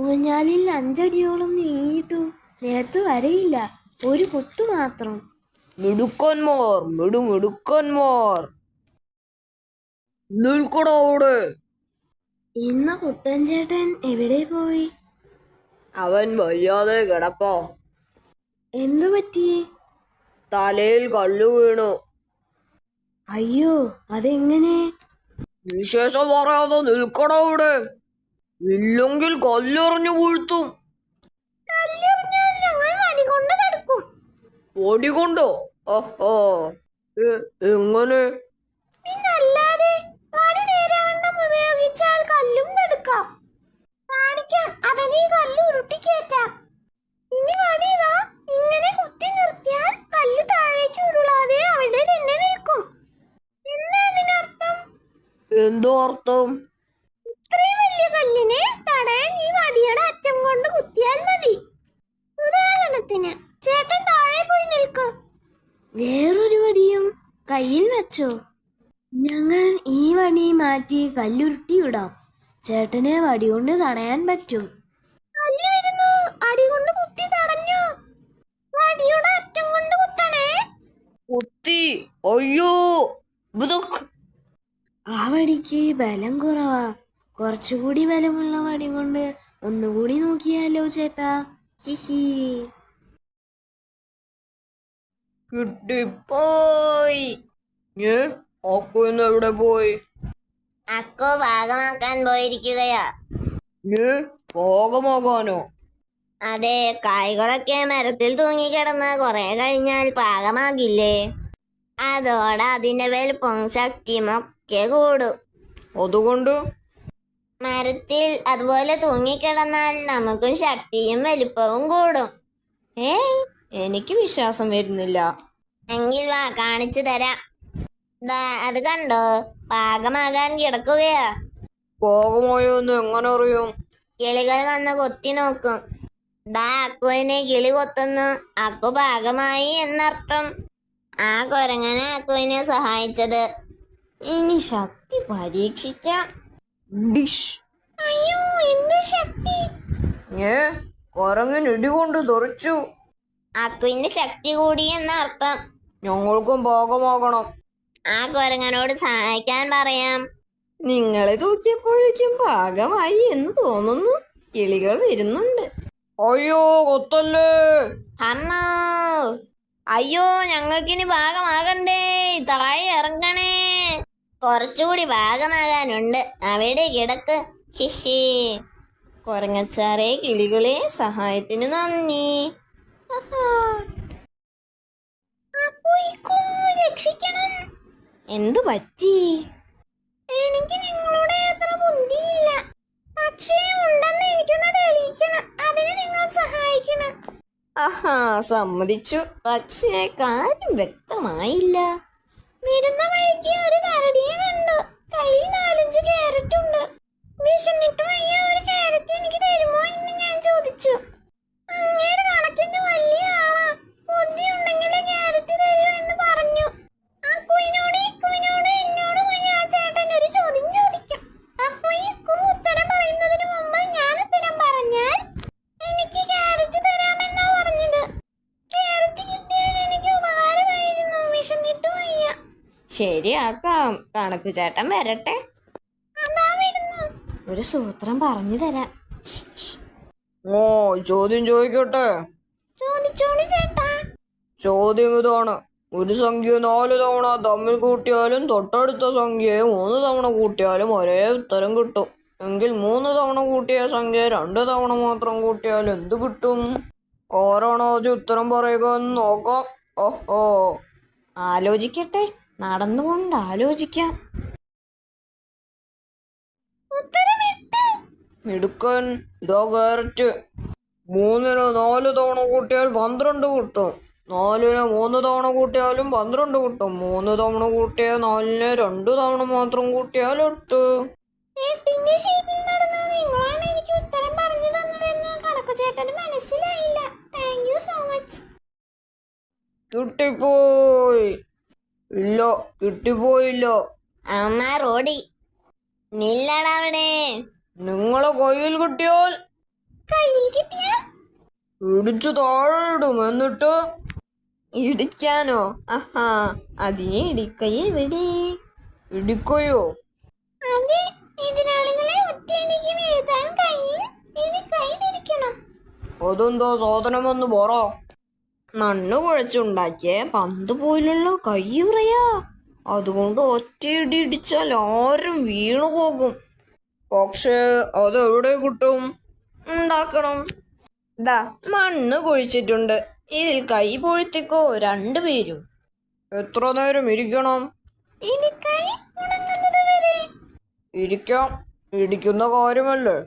ഊഞ്ഞാലിൽ 5 അടിയോളം നീങ്ങിയിട്ടും നിലത്ത് വരയില്ല. ഒരു കുത്തു മാത്രം. മിടുക്കന്മാർ, മിടുക്കന്മാർ. നിൽക്കണോ അവിടെ? ഇന്ന കുട്ടൻ ചേട്ടൻ എവിടെ പോയി? അവൻ വയ്യാതെ കിടപ്പോ. എന്തു പറ്റി? തലയിൽ കല്ലു വീണു. അയ്യോ, അതെങ്ങനെ? വിശേഷം പറയാതെ നിൽക്കണോ അവിടെ? ഇല്ലെങ്കിൽ കല്ലെറിഞ്ഞു വീഴ്ത്തും. വടി കൊണ്ടോ? ഓഹോ, എങ്ങനെ? പിന്നല്ലാതെ വടി നേരാവണ്ണം ഉപയോഗിച്ചാൽ കല്ലും എടുക്കാം. കാണിക്കാം, അതിനെ കല്ല് ഉരുട്ടിക്കേറ്റാം. ഇനി വടി ഇതാ ഇങ്ങനെ കുത്തി നിർത്തിയാൽ കല്ല് താഴേക്ക് ഉരുളാതെ അവിടെ തന്നെ നിൽക്കും. എന്താ അതിനർത്ഥം? എന്തോ അർത്ഥം? ഇത്രയും വലിയ കല്ലിനെ തടയാൻ ഈ വടിയുടെ അറ്റം കൊണ്ട് കുത്തിയാൽ മതി. ഉദാഹരണത്തിന് ചേട്ടൻ താഴെ പോയി നിൽക്ക്. വേറൊരു വടിയും കയ്യിൽ വെച്ചോ. ഞങ്ങൾ ഈ വടി മാറ്റി കല്ലുരുട്ടി വിടാം. ചേട്ടനെ വടി കൊണ്ട് തടയാൻ പറ്റും. കല്ല് വരുന്നു, അടി കൊണ്ട് കുത്തി തടഞ്ഞു. വടിയുടെ അറ്റം കൊണ്ട് കുത്തണേ. കുത്തി. അയ്യോ. ബുദുക്ക്. ആ വടിക്ക് ബലം കുറവാ. കുറച്ചുകൂടി ബലമുള്ള വടി കൊണ്ട് ഒന്നുകൂടി നോക്കിയാലോ ചേട്ടാ? ഹിഹി. കിട്ടിപ്പോയി. അക്കുന്ന് എവിടെ പോയി? അക്കു പാകമാക്കാൻ പോയിരിക്കുകയാ. പാകമാകാനോ? അതെ, കായ്കളൊക്കെ മരത്തിൽ തൂങ്ങിക്കിടന്ന് കുറെ കഴിഞ്ഞാൽ പാകമാകില്ലേ? അതോടെ അതിന്റെ വലുപ്പവും ശക്തിയും ഒക്കെ കൂടും. അതുകൊണ്ട് മരത്തിൽ അതുപോലെ തൂങ്ങിക്കിടന്നാൽ നമുക്കും ശക്തിയും വലുപ്പവും കൂടും. ഏയ്, എനിക്ക് വിശ്വാസം വരുന്നില്ല. എങ്കിൽ വാ, കാണിച്ചു തരാം. ദാ അത് കണ്ടോ, പാകമാകാൻ കിടക്കുകയാ. പാകമായോ എന്ന് എങ്ങനെ അറിയും? കിളികൾ വന്ന് കൊത്തി നോക്കും. ദാ അക്കുവിനെ കിളി കൊത്തുന്നു. അക്കു പാകമായി എന്നർത്ഥം. ആ കുരങ്ങനെ അക്കുവിനെ സഹായിച്ചത്. ഇനി ശക്തി പരീക്ഷിക്കാം. ഡിഷ്. അയ്യോ, എന്തു ശക്തി! കുരങ്ങൻ ഇടികൊണ്ട് തെറിച്ചു. അക്കുവിന്റെ ശക്തി കൂടി എന്നർത്ഥം. ഞങ്ങൾക്കും പാകമാകണം. ആ കുരങ്ങനോട് സഹായിക്കാൻ പറയാം. നിങ്ങളെ തൂക്കിയപ്പോഴേക്കും പാകമായി എന്ന് തോന്നുന്നു. കിളികൾ വരുന്നുണ്ട്. അയ്യോ, കൊത്തല്ലേ! അമ്മോ, അയ്യോ, ഞങ്ങൾക്കിനി പാകമാകണ്ടേ, താഴെ ഇറങ്ങണേ. കുറച്ചുകൂടി പാകമാകാനുണ്ട്. അവിടെ കിടക്ക്. ഹിഹി. കൊരങ്ങച്ചാറെ, കിളികളെ, സഹായത്തിന് നന്ദി. രക്ഷിക്കണം. എന്തു പറ്റി? എനിക്ക് നിങ്ങളുടെ അത്ര ബുദ്ധിയില്ല. പക്ഷേ ഉണ്ടെന്ന് എനിക്കൊന്ന് തെളിയിക്കണം. അതിന് നിങ്ങൾ സഹായിക്കണം. ആഹാ, സമ്മതിച്ചു. പക്ഷേ കാര്യം വ്യക്തമായില്ല. വരുന്ന വഴിക്ക് ഒരു കരടിയെ കണ്ടു. കയ്യിൽ 4-5 ക്യാരറ്റ് ഉണ്ട്. വിശന്നിട്ട് വയ്യ, ഒരു ക്യാരറ്റ് എനിക്ക് തരുമോ എന്ന് ഞാൻ ചോദിച്ചു. അങ്ങേര് കണക്കിന് വലിയ ആളാ. ബുദ്ധി ഉണ്ടെങ്കിൽ ക്യാരറ്റ് തരൂ എന്ന് പറഞ്ഞു. അക്കുവിനോട് എന്നോട് പോയി ആ ചേട്ടൻ ഒരു ചോദ്യം ചോദിക്കും. അപ്പൊ ഉത്തരം പറയുന്നതിന് മുമ്പ് ഞാൻ ഉത്തരം പറഞ്ഞാൽ എനിക്ക് ക്യാരറ്റ് തരാമെന്നാ പറഞ്ഞത്. ക്യാരറ്റ് കിട്ടിയാൽ എനിക്ക് ഉപകാരമായിരുന്നു. വിശന്നിട്ട് വയ്യ. ശരിയാക്കാം. കണക്ക് ചേട്ടൻ വരട്ടെ. അതാ വരുന്നു. ഒരു സൂത്രം പറഞ്ഞു തരാം. ചോദ്യം ചോദിക്കട്ടെ? ചോദിച്ചോളൂ ചേട്ടാ. ചോദ്യം ഇതാണ്. ഒരു സംഖ്യ 4 തവണ തമ്മിൽ കൂട്ടിയാലും തൊട്ടടുത്ത സംഖ്യയെ 3 തവണ കൂട്ടിയാലും ഒരേ ഉത്തരം കിട്ടും. എങ്കിൽ 3 തവണ കൂട്ടിയ സംഖ്യ 2 തവണ മാത്രം കൂട്ടിയാൽ എന്ത് കിട്ടും? ആരാണോ ആദ്യം ഉത്തരം പറയുക എന്ന് നോക്കാം. ഓഹോ, ആലോചിക്കട്ടെ. നടന്നുകൊണ്ട് ആലോചിക്കാം. മിടുക്കൻ. ഇതാ ക്യാരറ്റ്. 3ന് 4 തവണ കൂട്ടിയാൽ 12 കിട്ടും. 4ന് 3 തവണ കൂട്ടിയാലും 12 കിട്ടും. 3 തവണ കൂട്ടിയ 4ന് 2 തവണ മാത്രം കൂട്ടിയാൽ 8. എട്ടിന്റെ ഷേപ്പിൽ നടന്ന നിങ്ങളാണ് എനിക്ക് ഉത്തരം പറഞ്ഞു തന്നതെന്ന് കണക്കു ചേട്ടന് മനസ്സിലായില്ല. Thank you so much. കിട്ടിപ്പോയി. ഇല്ല, കിട്ടിപ്പോയില്ല. അമ്മ റോഡി നില്ലടവിടെ. നിങ്ങളെ കയ്യിൽ കിട്ടിയാൽ കയ്യിൽ കിട്ടിയ ഇടിച്ചു താഴെ ഇടും. എന്നിട്ട് ഇടിക്കാനോ? ആഹാ, അതിനെ ഇടിക്കയെ എവിടെ? ഇടിക്കയോ? അതെ, എതിരാളികളെ ഒറ്റയടിക്ക് വീഴ്ത്താൻ കയ്യിൽ ഇനി കൈ തിരിക്കണം. അതെന്താ സാധനമെന്ന് പറ. മണ്ണ് കുഴച്ചുണ്ടാക്കിയ പന്ത് പോലുള്ള കയ്യുറയാ. അതുകൊണ്ട് ഒറ്റയിടി ഇടിച്ചാൽ ആരും വീണു പോകും. പക്ഷേ അതെവിടെ കിട്ടും? ഉണ്ടാക്കണം. ദാ മണ്ണ് കുഴിച്ചിട്ടുണ്ട്. ഇതിൽ കൈ പൊഴുത്തിക്കോ 2 പേരും. എത്ര നേരം ഇരിക്കണം? ഇനി കൈ ഉണങ്ങുന്നത് വരെ ഇരിക്കാം. ഇടിക്കുന്ന കാര്യമല്ലേ.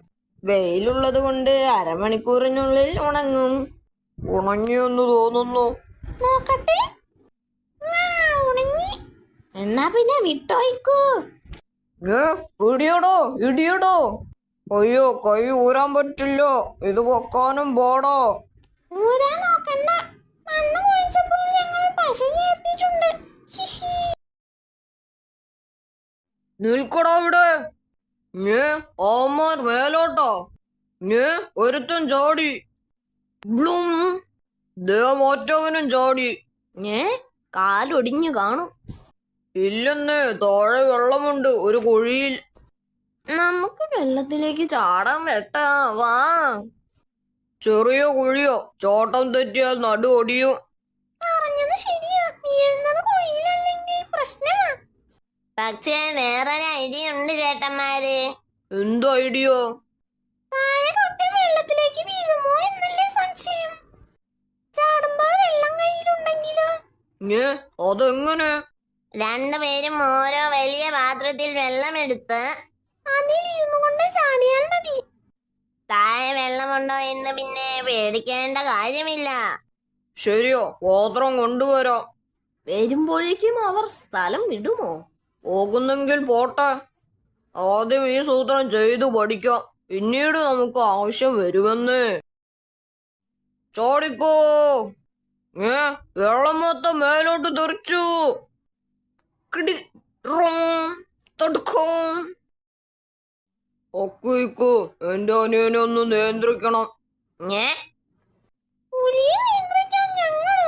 വെയിലുള്ളത് കൊണ്ട് അരമണിക്കൂറിനുള്ളിൽ ഉണങ്ങും. ഉണങ്ങിയെന്ന് തോന്നുന്നു. നോക്കട്ടെ. ഉണങ്ങി. എന്നാ പിന്നെ വിട്ടോയിക്കോ. ഇടിയടോ, ഇടിയടോ. അയ്യോ, കൈ ഊരാൻ പറ്റില്ല. ഇത് പൊക്കാനും പാടാ. ഊരാൻ നോക്കണ്ട. മണ്ണ് കുഴിച്ചപ്പോൾ ഞങ്ങൾ പശ ചേർത്തിട്ടുണ്ട്. നിൽക്കടാ ഇവിടെ. അവന്മാർ മേലോട്ടോ. ഒരുത്തൻ ചാടി. ബ്ലും. മറ്റവനും ചാടി. കാലൊടിഞ്ഞു കാണും. ഇല്ലെന്നേ, താഴെ വെള്ളമുണ്ട് ഒരു കുഴിയിൽ. നമുക്ക് വെള്ളത്തിലേക്ക് ചാടാൻ വെട്ടാ വാ. ചെറിയ കുഴിയോ, ചോട്ടം തെറ്റിയാൽ നടു ഒടിയും. പറഞ്ഞത് ശരിയാ, വീഴുന്നത് കുഴിയിലല്ലെങ്കിൽ പ്രശ്നമാ. പക്ഷേ വേറൊരു ഐഡിയ ഉണ്ട് ചേട്ടന്മാര്. എന്ത് ഐഡിയോ? താഴെ തൊട്ട് വെള്ളത്തിലേക്ക് വീഴുമോ എന്നല്ലേ സംശയം. ചാടുമ്പോൾ വെള്ളം കയ്യിലുണ്ടെങ്കിലോ? അതെങ്ങനെ? രണ്ടുപേരും ഓരോ വലിയ പാത്രത്തിൽ വെള്ളമെടുത്ത് അതിലിരുന്നു കൊണ്ട് ചാടിയാൽ മതി. താഴെ വെള്ളമുണ്ടോ എന്ന് പിന്നെ പേടിക്കേണ്ട കാര്യമില്ല. ശരിയോ, പാത്രം കൊണ്ടുവരാം. വരുമ്പോഴേക്കും അവർ സ്ഥലം വിടുമോ? പോകുന്നെങ്കിൽ പോട്ടെ. ആദ്യം ഈ സൂത്രം ചെയ്തു പഠിക്കാം, പിന്നീട് നമുക്ക് ആവശ്യം വരുമെന്ന്. ചോടിക്കോ. വെള്ളം മൊത്തം മേലോട്ട് തെറിച്ചു. കിടി തൊടുക്കോ. ഒക്കുയിക്കോ, എന്റെ അനിയനെ ഒന്ന് നിയന്ത്രിക്കണം. പുലിയെ നിയന്ത്രിക്കാൻ ഞങ്ങളോ?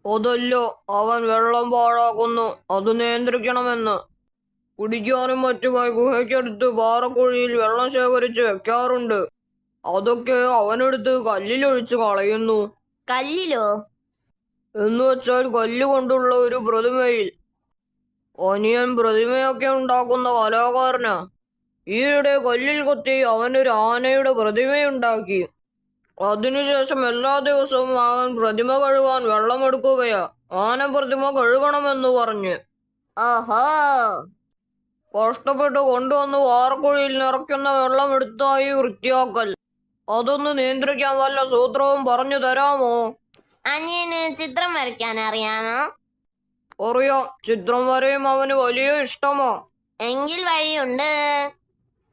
അതല്ലോ, അവൻ വെള്ളം പാഴാക്കുന്നു, അത് നിയന്ത്രിക്കണമെന്ന്. കുടിക്കാനും മറ്റുമായി ഗുഹയ്ക്കടുത്ത് പാറക്കുഴിയിൽ വെള്ളം ശേഖരിച്ച് വെക്കാറുണ്ട്. അതൊക്കെ അവനെടുത്ത് കല്ലിലൊഴിച്ച് കളയുന്നു. കല്ലിലോ? എന്നുവെച്ചാൽ കല്ലുകൊണ്ടുള്ള ഒരു പ്രതിമയിൽ. അനിയൻ പ്രതിമയൊക്കെ ഉണ്ടാക്കുന്ന കലാകാരനാ. ഈയിടെ കല്ലിൽ കൊത്തി അവനൊരു ആനയുടെ പ്രതിമയുണ്ടാക്കി. അതിനുശേഷം എല്ലാ ദിവസവും അവൻ പ്രതിമ കഴുകാൻ വെള്ളമെടുക്കുകയാ, ആന പ്രതിമ കഴുകണമെന്ന് പറഞ്ഞ്. ഓഹോ, കഷ്ടപ്പെട്ട് കൊണ്ടുവന്ന് വാറക്കുഴിയിൽ നിറയ്ക്കുന്ന വെള്ളം എടുത്തായി വൃത്തിയാക്കൽ. അതൊന്ന് നിയന്ത്രിക്കാൻ വല്ല സൂത്രവും പറഞ്ഞു തരാമോ? അനിയന് ചിത്രം വരയ്ക്കാൻ അറിയാമോ? അറിയാം, ചിത്രം വരെയും അവന് വലിയ ഇഷ്ടമാ. എങ്കിൽ വഴിയുണ്ട്.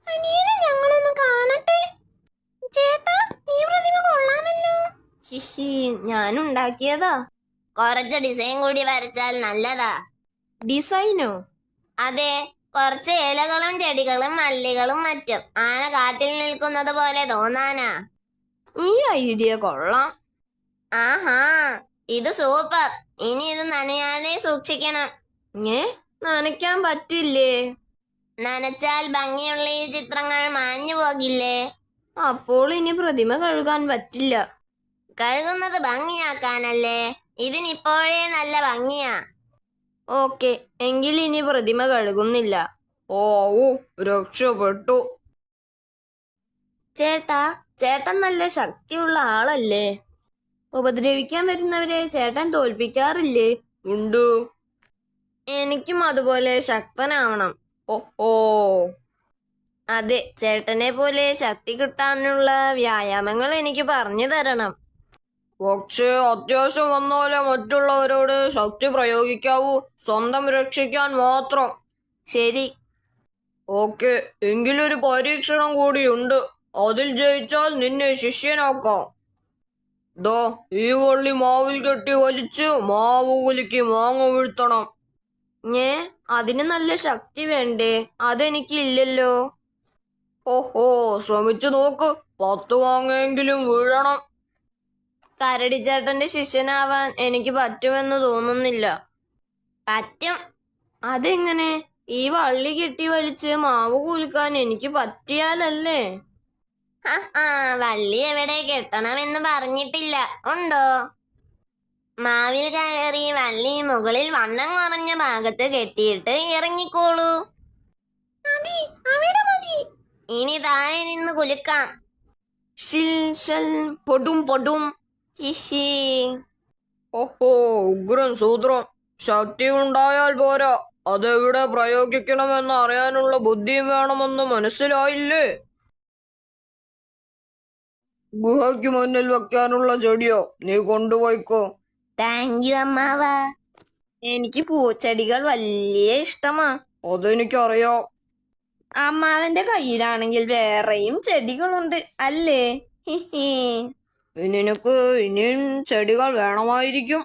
അനിയനെ ഞങ്ങളൊന്ന് കാണട്ടെ. ചേട്ടാ, ഈ പ്രതിമ കൊള്ളാമല്ലോ. ഹിഹി, ഞാനുണ്ടാക്കിയതാ. കുറച്ച് ഡിസൈൻ കൂടി വരച്ചാൽ നല്ലതാ. ഡിസൈനോ? അതെ, കുറച്ച് ഇലകളും ചെടികളും മല്ലികളും മറ്റും ആന കാട്ടിൽ നിൽക്കുന്നത് പോലെ തോന്നാനാ. ഈ ഐഡിയ കൊള്ളാം. ആഹാ, ഇത് സൂപ്പർ. ഇനി ഇത് നനയാതെ സൂക്ഷിക്കണം. നനയ്ക്കാൻ പറ്റില്ലേ? നനച്ചാൽ ഭംഗിയുള്ള ഈ ചിത്രങ്ങൾ മാഞ്ഞു പോകില്ലേ? അപ്പോൾ ഇനി പ്രതിമ കഴുകാൻ പറ്റില്ല. കഴുകുന്നത് ഭംഗിയാക്കാനല്ലേ, ഇതിനിപ്പോഴേ നല്ല ഭംഗിയാ. ഓക്കെ, എങ്കിൽ ഇനി പ്രതിമ കഴുകുന്നില്ല. ഓ, രക്ഷപ്പെട്ടു. ചേട്ടൻ നല്ല ശക്തിയുള്ള ആളല്ലേ? ഉപദ്രവിക്കാൻ വരുന്നവരെ ചേട്ടൻ തോൽപ്പിക്കാറില്ലേ? ഉണ്ട്. എനിക്കും അതുപോലെ ശക്തനാവണം. ഓ. അതെ, ചേട്ടനെ പോലെ ശക്തി കിട്ടാനുള്ള വ്യായാമങ്ങൾ എനിക്ക് പറഞ്ഞു തരണം. പക്ഷേ അത്യാവശ്യം വന്നാലേ മറ്റുള്ളവരോട് ശക്തി പ്രയോഗിക്കാവൂ, സ്വന്തം രക്ഷിക്കാൻ മാത്രം. ശരി. ഓക്കെ, എങ്കിലൊരു പരീക്ഷണം കൂടിയുണ്ട്. അതിൽ ജയിച്ചാൽ നിന്നെ ശിഷ്യനാക്കാം. ദോ, ഈ വള്ളി മാവിൽ കെട്ടി വലിച്ച് മാവ് കുലുക്കി മാങ്ങ വീഴ്ത്തണം. അതിന് നല്ല ശക്തി വേണ്ടേ? അതെനിക്കില്ലല്ലോ. ഓഹോ, ശ്രമിച്ചു നോക്ക്. 10 മാങ്ങയെങ്കിലും വീഴണം. കരടിച്ചേട്ടന്റെ ശിഷ്യനാവാൻ എനിക്ക് പറ്റുമെന്ന് തോന്നുന്നില്ല. പറ്റും. അതെങ്ങനെ? ഈ വള്ളി കെട്ടി വലിച്ച് മാവ് കുലുക്കാൻ എനിക്ക് പറ്റിയാലല്ലേ? വള്ളി എവിടെ കെട്ടണമെന്ന് പറഞ്ഞിട്ടില്ല. ഉണ്ടോ? മാവിൽ കയറി വള്ളി മുകളിൽ വണ്ണം കുറഞ്ഞ ഭാഗത്ത് കെട്ടിയിട്ട് ഇറങ്ങിക്കോളൂ. മതി, അവിടെ മതി. ഇനി താഴെ നിന്ന് കുലുക്കാം. പൊടും. ഹിഹി. ഓഹോ, ഉഗ്രൻ സൂത്രം. ശക്തി ഉണ്ടായാൽ പോരാ, അതെവിടെ പ്രയോഗിക്കണമെന്ന് അറിയാനുള്ള ബുദ്ധിയും വേണമെന്ന് മനസ്സിലായില്ലേ? ഗുഹയ്ക്ക് മുന്നിൽ വെക്കാനുള്ള ചെടിയോ നീ കൊണ്ടുപോയിക്കോ. താങ്ക് യു അമ്മാവ. എനിക്ക് പൂച്ചെടികൾ വലിയ ഇഷ്ടമാ. അതെനിക്കറിയാം. അമ്മാവന്റെ കയ്യിലാണെങ്കിൽ വേറെയും ചെടികളുണ്ട് അല്ലേ? ഹിഹി. നിനക്ക് ഇനിയും ചെടികൾ വേണമായിരിക്കും.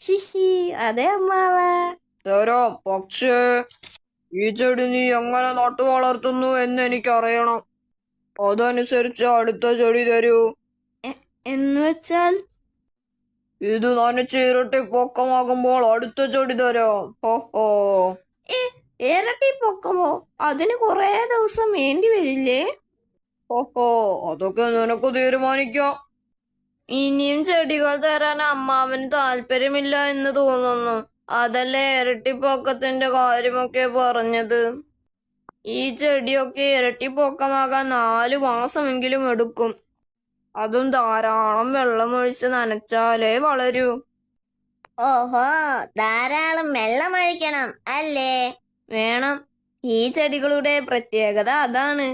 ഹിഹി, അതെ അമ്മാവ. തരാം, പക്ഷേ ഈ ചെടി നീ എങ്ങനെ നട്ടു വളർത്തുന്നു എന്ന് എനിക്കറിയണം. അതനുസരിച്ച് അടുത്ത ചെടി തരൂ. എന്നുവെച്ചാൽ? ഇത് നനച്ച് ഇരട്ടി പൊക്കമാകുമ്പോൾ അടുത്ത ചെടി തരാം. ഓഹോ. ഇരട്ടി പൊക്കമോ? അതിന് കുറേ ദിവസം വേണ്ടി വരില്ലേ? ഓഹോ, അതൊക്കെ നിനക്ക് തീരുമാനിക്കാം. ഇനിയും ചെടികൾ തരാൻ അമ്മാവന് താല്പര്യമില്ല എന്ന് തോന്നുന്നു. അതല്ലേ ഇരട്ടിപ്പൊക്കത്തിന്റെ കാര്യമൊക്കെ പറഞ്ഞത്. ഈ ചെടിയൊക്കെ ഇരട്ടിപ്പൊക്കമാകാൻ 4 മാസമെങ്കിലും എടുക്കും. അതും ധാരാളം വെള്ളമൊഴിച്ച് നനച്ചാലേ വളരൂ. ഓഹോ, ധാരാളം വെള്ളമൊഴിക്കണം അല്ലേ? വേണം. ഈ ചെടികളുടെ പ്രത്യേകത അതാണ്.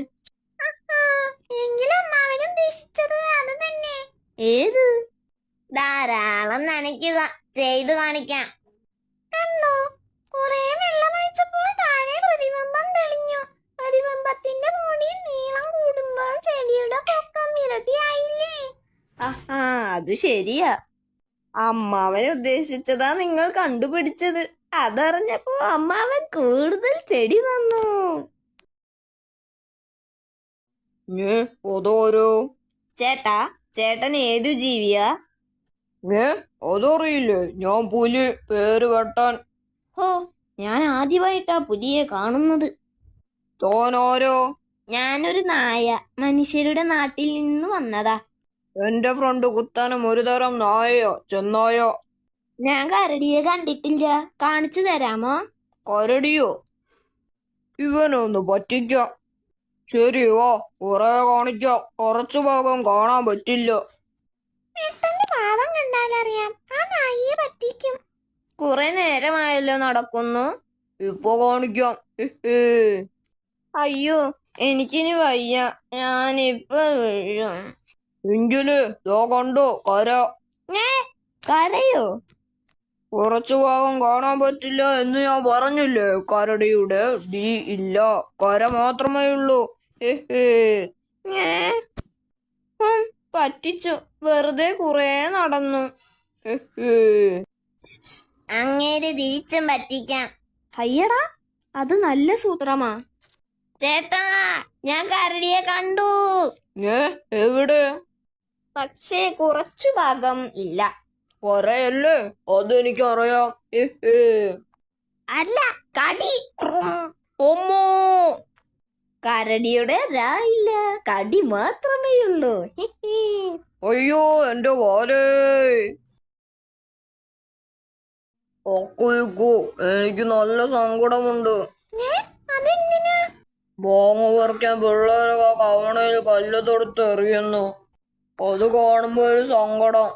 എങ്കിലും അമ്മാവൻ ഉദ്ദേശിച്ചത് അത് തന്നെ. ഏത്? ധാരാളം നനയ്ക്കുക. ചെയ്തു കാണിക്കാം. കണ്ടോ, കുറെ വെള്ളമൊഴിച്ചപ്പോൾ താഴെ പ്രതിബിംബം തെളിഞ്ഞു. പ്രതിബിംബത്തിന്റെ മുടി നീളം കൂടുമ്പോൾ ചെടിയുടെ പൊക്കം ഇരട്ടിയായില്ലേ? ആഹാ, അത് ശരിയാ. അമ്മാവൻ ഉദ്ദേശിച്ചതാ നിങ്ങൾ കണ്ടുപിടിച്ചത്. അതറിഞ്ഞപ്പോ അമ്മാവൻ കൂടുതൽ ചെടി തന്നു. അതോരോ ചേട്ടാ, ചേട്ടൻ ഏതു ജീവിയാ? അതറിയില്ലേ, ഞാൻ പുലി. പേര് വെട്ടാൻ. ഹോ, ഞാൻ ആദ്യമായിട്ടാ പുലിയെ കാണുന്നത്. തോനോരോ? ഞാനൊരു നായ. മനുഷ്യരുടെ നാട്ടിൽ നിന്ന് വന്നതാ. എന്റെ ഫ്രണ്ട് കുത്താനും ഒരു തരം നായയോ ചെന്നായോ? ഞാൻ കരടിയെ കണ്ടിട്ടില്ല. കാണിച്ചു തരാമോ? കരടിയോ? ഇവനൊന്ന് പറ്റിക്കാം. ശരി, വാ, കുറെ കാണിക്കാം. കുറച്ചു ഭാഗം കാണാൻ പറ്റില്ല. പെട്ടെന്ന് പാവം കണ്ടാലറിയാം, ആ നായിയെ പറ്റിക്കും. കുറെ നേരമായല്ലോ നടക്കുന്നു. ഇപ്പൊ കാണിക്കാം. അയ്യോ, എനിക്കിനി വയ്യ. ഞാനിപ്പൊ വീഴും. എങ്കില് ദോ കണ്ടോ കര. കരയോ? കുറച്ചു ഭാഗം കാണാൻ പറ്റില്ല എന്ന് ഞാൻ പറഞ്ഞില്ലേ. കരടിയുടെ ഡി ഇല്ല, കര മാത്രമേ ഉള്ളൂ. പറ്റിച്ചു. വെറുതെ കുറെ നടന്നു. അങ്ങേര് തിരിച്ചും പറ്റിക്കാം. അയ്യടാ, അത് നല്ല സൂത്രമാ. ചേട്ടാ, ഞാൻ കരടിയെ കണ്ടു. എവിടെ? പക്ഷേ കുറച്ചു ഭാഗം ഇല്ല. കൊറയല്ലേ? അതെനിക്കറിയാം. അല്ല, കടി. ഒമ്മോ, കരടിയുടെ ഇല്ല, കടി മാത്രമേ ഉള്ളൂ. അയ്യോ, എന്റെ വാലേ. എനിക്ക് നല്ല സങ്കടമുണ്ട്. അതെന്തിനാ? ബോങ്ങ പറിക്കാൻ പിള്ളേരൊക്കെ കവണയിൽ കല്ല് തൊടുത്ത് എറിയുന്നു. അത് കാണുമ്പോ ഒരു സങ്കടം.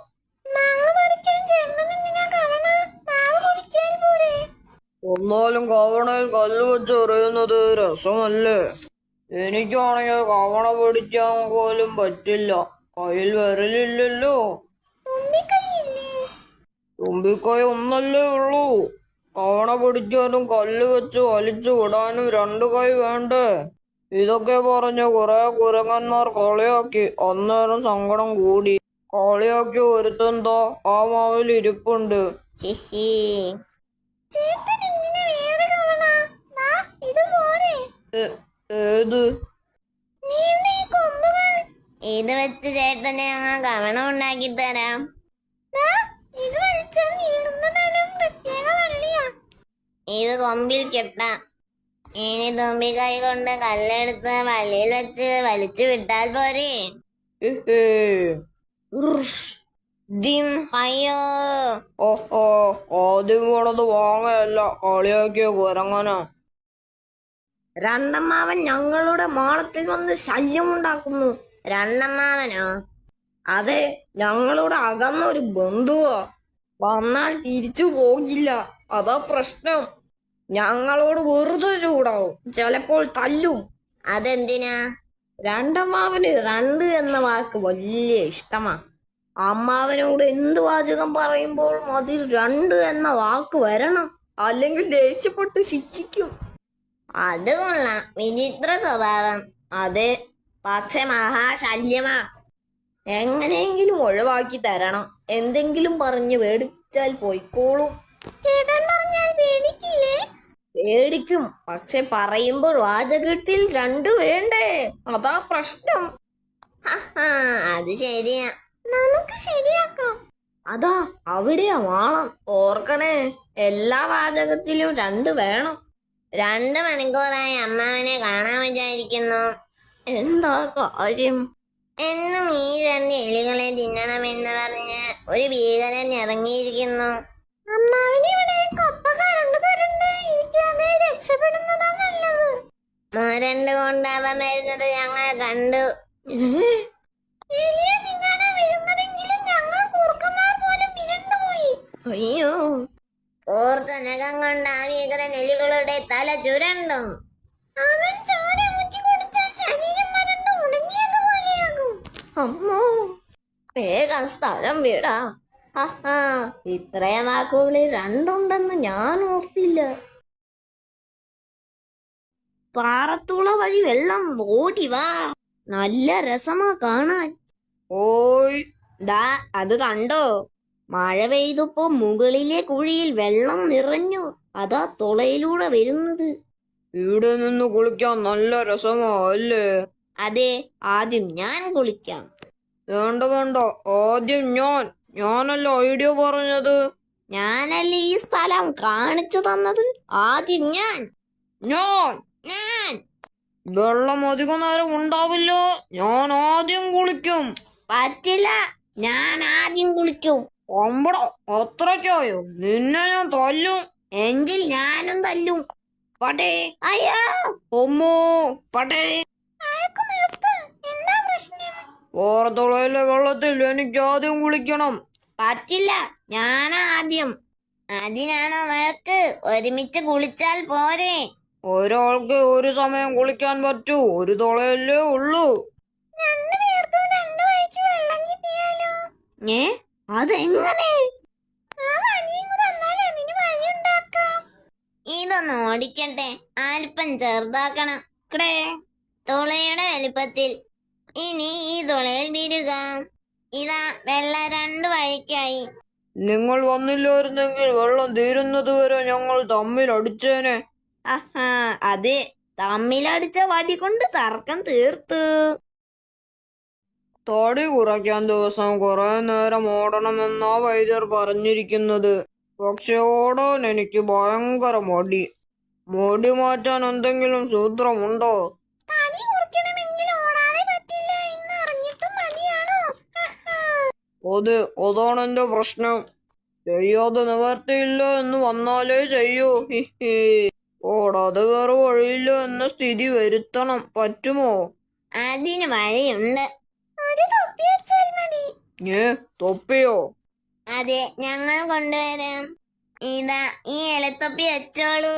എന്നാലും കവണയിൽ കല്ല് വെച്ച് എറിയുന്നത് രസമല്ലേ? എനിക്കാണെങ്കിൽ കവണ പിടിക്കാൻ പോലും പറ്റില്ല. കയ്യിൽ വിരലില്ലല്ലോ. തുമ്പിക്കൈ ഒന്നല്ലേ ഉള്ളൂ. കവണ പിടിക്കാനും കല്ല് വെച്ച് വലിച്ചു വിടാനും 2 കൈ വേണ്ടേ? ഇതൊക്കെ പറഞ്ഞ് കുറെ കുരങ്ങന്മാർ കളിയാക്കി. അന്നേരം സങ്കടം കൂടി. കളിയാക്കി ഒരുത്തെന്തോ ആ മാവിൽ ഇരിപ്പുണ്ട്. ഏത്? ഇത് വെച്ച് ചേട്ടനെ ഞങ്ങൾ കവണ ഉണ്ടാക്കി തരാം. ഇത് കൊമ്പിൽ കെട്ടാം. ഇനി തുമ്പിക്കൈ കൊണ്ട് കല്ലെടുത്ത് വള്ളിയിൽ വെച്ച് വലിച്ചു വിട്ടാൽ പോരെ. അയ്യോ, ഓഹോ, ആദ്യം പോണത് വാങ്ങയല്ല, കളിയാക്കിയ കുരങ്ങന. രണ്ടമ്മാവൻ ഞങ്ങളുടെ മാളത്തിൽ വന്ന് ശല്യമുണ്ടാക്കുന്നു. രണ്ടമ്മാവനോ? അതെ, ഞങ്ങളുടെ അകന്നൊരു ബന്ധുവാ. വന്നാൽ തിരിച്ചു പോകില്ല. അതാ പ്രശ്നം. ഞങ്ങളോട് വെറുതെ ചൂടാവും. ചിലപ്പോൾ തല്ലും. അതെന്തിനാ? രണ്ടമ്മാവന് 2 എന്ന വാക്ക് വലിയ ഇഷ്ടമാ. അമ്മാവനോട് എന്ത് വാചകം പറയുമ്പോൾ അതിൽ 2 എന്ന വാക്ക് വരണം. അല്ലെങ്കിൽ ദേഷ്യപ്പെട്ട് ശിക്ഷിക്കും. അത് കൊള്ളാം, വിചിത്ര സ്വഭാവം. അതെ, പക്ഷെ മഹാശല്യമാ. എങ്ങനെയെങ്കിലും ഒഴിവാക്കി തരണം. എന്തെങ്കിലും പറഞ്ഞ് പേടിച്ചാൽ പോയിക്കോളും. ചേട്ടൻ പറഞ്ഞാൽ പേടിക്കില്ലേ? പേടിക്കും, പക്ഷെ പറയുമ്പോൾ വാചകത്തിൽ 2 വേണ്ടേ? അതാ പ്രശ്നം. അത് ശരിയാ. നമുക്ക് ശരിയാക്കാം. അതാ അവിടെയാ മാളം. ഓർക്കണേ, എല്ലാ വാചകത്തിലും 2 വേണം. 2 മണിക്കൂറായി അമ്മാവനെ കാണാൻ വിചാരിക്കുന്നു. എന്താ കാര്യം? എന്നും ഈ 2 എലികളെ തിന്നണമെന്ന് പറഞ്ഞ് ഒരു ഭീകരൻ ഇറങ്ങിയിരിക്കുന്നു. അമ്മാവിനിവിടെ കപ്പക്കാരുണ്ട് തരുണ്ട്. എനിക്കത് രക്ഷപ്പെടുന്നതാ നല്ലത്. മോരണ്ട് കൊണ്ട് അവ വരുന്നത് ഞങ്ങൾ കണ്ടു. എലിയെ തിന്നാനാ വരുന്നതെങ്കിലും ഞങ്ങൾ കുറുക്കന്മാർ പോലും മിരണ്ടുപോയി. അയ്യോ, ഓർത്ത നഖം കൊണ്ട് ആ ഭീകരൻ എലികളുടെ തല ചുരണ്ടും. അവൻ ചോര ഊറ്റി കുടിച്ചാൽ ശരീരം വരണ്ട് ഉണങ്ങിയതുപോലെയാകും. അമ്മോ, വേഗം സ്ഥലം വിടാ. ഇത്രയും വാക്കുകളിൽ 2 ഉണ്ടെന്ന് ഞാൻ ഓർത്തില്ല. പാറത്തുള വഴി വെള്ളം ഓടി വാ. നല്ല രസമാ കാണാൻ. ഓയ്, ദാ അത് കണ്ടോ? മഴ പെയ്തപ്പോ മുകളിലെ കുഴിയിൽ വെള്ളം നിറഞ്ഞു. അതാ തുളയിലൂടെ വരുന്നത്. ഇവിടെ നിന്ന് കുളിക്കാൻ നല്ല രസമാ അല്ലേ? അതെ, ആദ്യം ഞാൻ കുളിക്കാം. വേണ്ട വേണ്ട, ആദ്യം ഞാനല്ല ഐഡിയ പറഞ്ഞത്. ഞാനല്ലേ ഈ സ്ഥലം കാണിച്ചു തന്നത്. ആദ്യം ഞാൻ. വെള്ളം അധിക നേരം ഉണ്ടാവില്ലോ. ഞാൻ ആദ്യം കുളിക്കും. പറ്റില്ല, ഞാൻ ആദ്യം കുളിക്കും. അമ്പടോ, അത്രയ്ക്കായോ? നിന്നെ ഞാൻ തല്ലും. എങ്കിൽ ഞാനും തല്ലും. പട്ടേ, അയ്യോ, ഒമ്മോ, പട്ടേ. എന്താ പ്രശ്നം? ഓർത്തുളയിലെ വെള്ളത്തിൽ എനിക്ക് ആദ്യം കുളിക്കണം. പറ്റില്ല, ഞാൻ ആദ്യം. അതിനാണോ വഴക്ക്? ഒരുമിച്ച് കുളിച്ചാൽ പോരെ? ഒരാൾക്ക് ഒരു സമയം കുളിക്കാൻ പറ്റൂ. ഒരു തുളയല്ലേ ഉള്ളൂ. രണ്ടുപേർക്കും 2 വഴിക്ക് വെള്ളം കിട്ടിയാലോ? അതെങ്ങനെ? ആ വഴിയും തന്നാൽ അതിന് വഴിയുണ്ടാക്കാം. ഇതൊന്ന് ഓടിക്കട്ടെ. അല്പം ചെറുതാക്കണം. തുളയുടെ വലുപ്പത്തിൽ. ഇനി ഈ തുളയിൽ തിരുക. ഇതാ വെള്ളം 2 വഴിക്കായി. നിങ്ങൾ വന്നില്ലായിരുന്നെങ്കിൽ വെള്ളം തീരുന്നത് വരെ ഞങ്ങൾ തമ്മിൽ അടിച്ചേനെ. അതെ, തമ്മിലടിച്ച വടി കൊണ്ട് തർക്കം തീർത്തു. തടി കുറയ്ക്കാൻ ദിവസം കുറെ നേരം ഓടണമെന്നാ വൈദ്യർ പറഞ്ഞിരിക്കുന്നത്. പക്ഷെ ഓടാൻ എനിക്ക് ഭയങ്കര മടി. മടി മാറ്റാൻ എന്തെങ്കിലും സൂത്രമുണ്ടോ? തടി കുറിക്കണമെങ്കിൽ ഓടാതെ പറ്റില്ല എന്ന് അറിഞ്ഞിട്ടും മടിയാണോ? അതാണ് എന്റെ പ്രശ്നം. ചെയ്യാതെ നിവർത്തിയില്ല എന്ന് വന്നാലേ ചെയ്യൂ. ഓടാതെ വേറെ വഴിയില്ല എന്ന സ്ഥിതി വരുത്തണം. പറ്റുമോ? അതിന് വഴിയുണ്ട്. ഒരു തൊപ്പി വെച്ചാൽ മതി. തൊപ്പിയോ? അതെ, ഞങ്ങൾ കൊണ്ടുവരാം. ഇതാ ഈ ഇലത്തൊപ്പി വെച്ചോളൂ.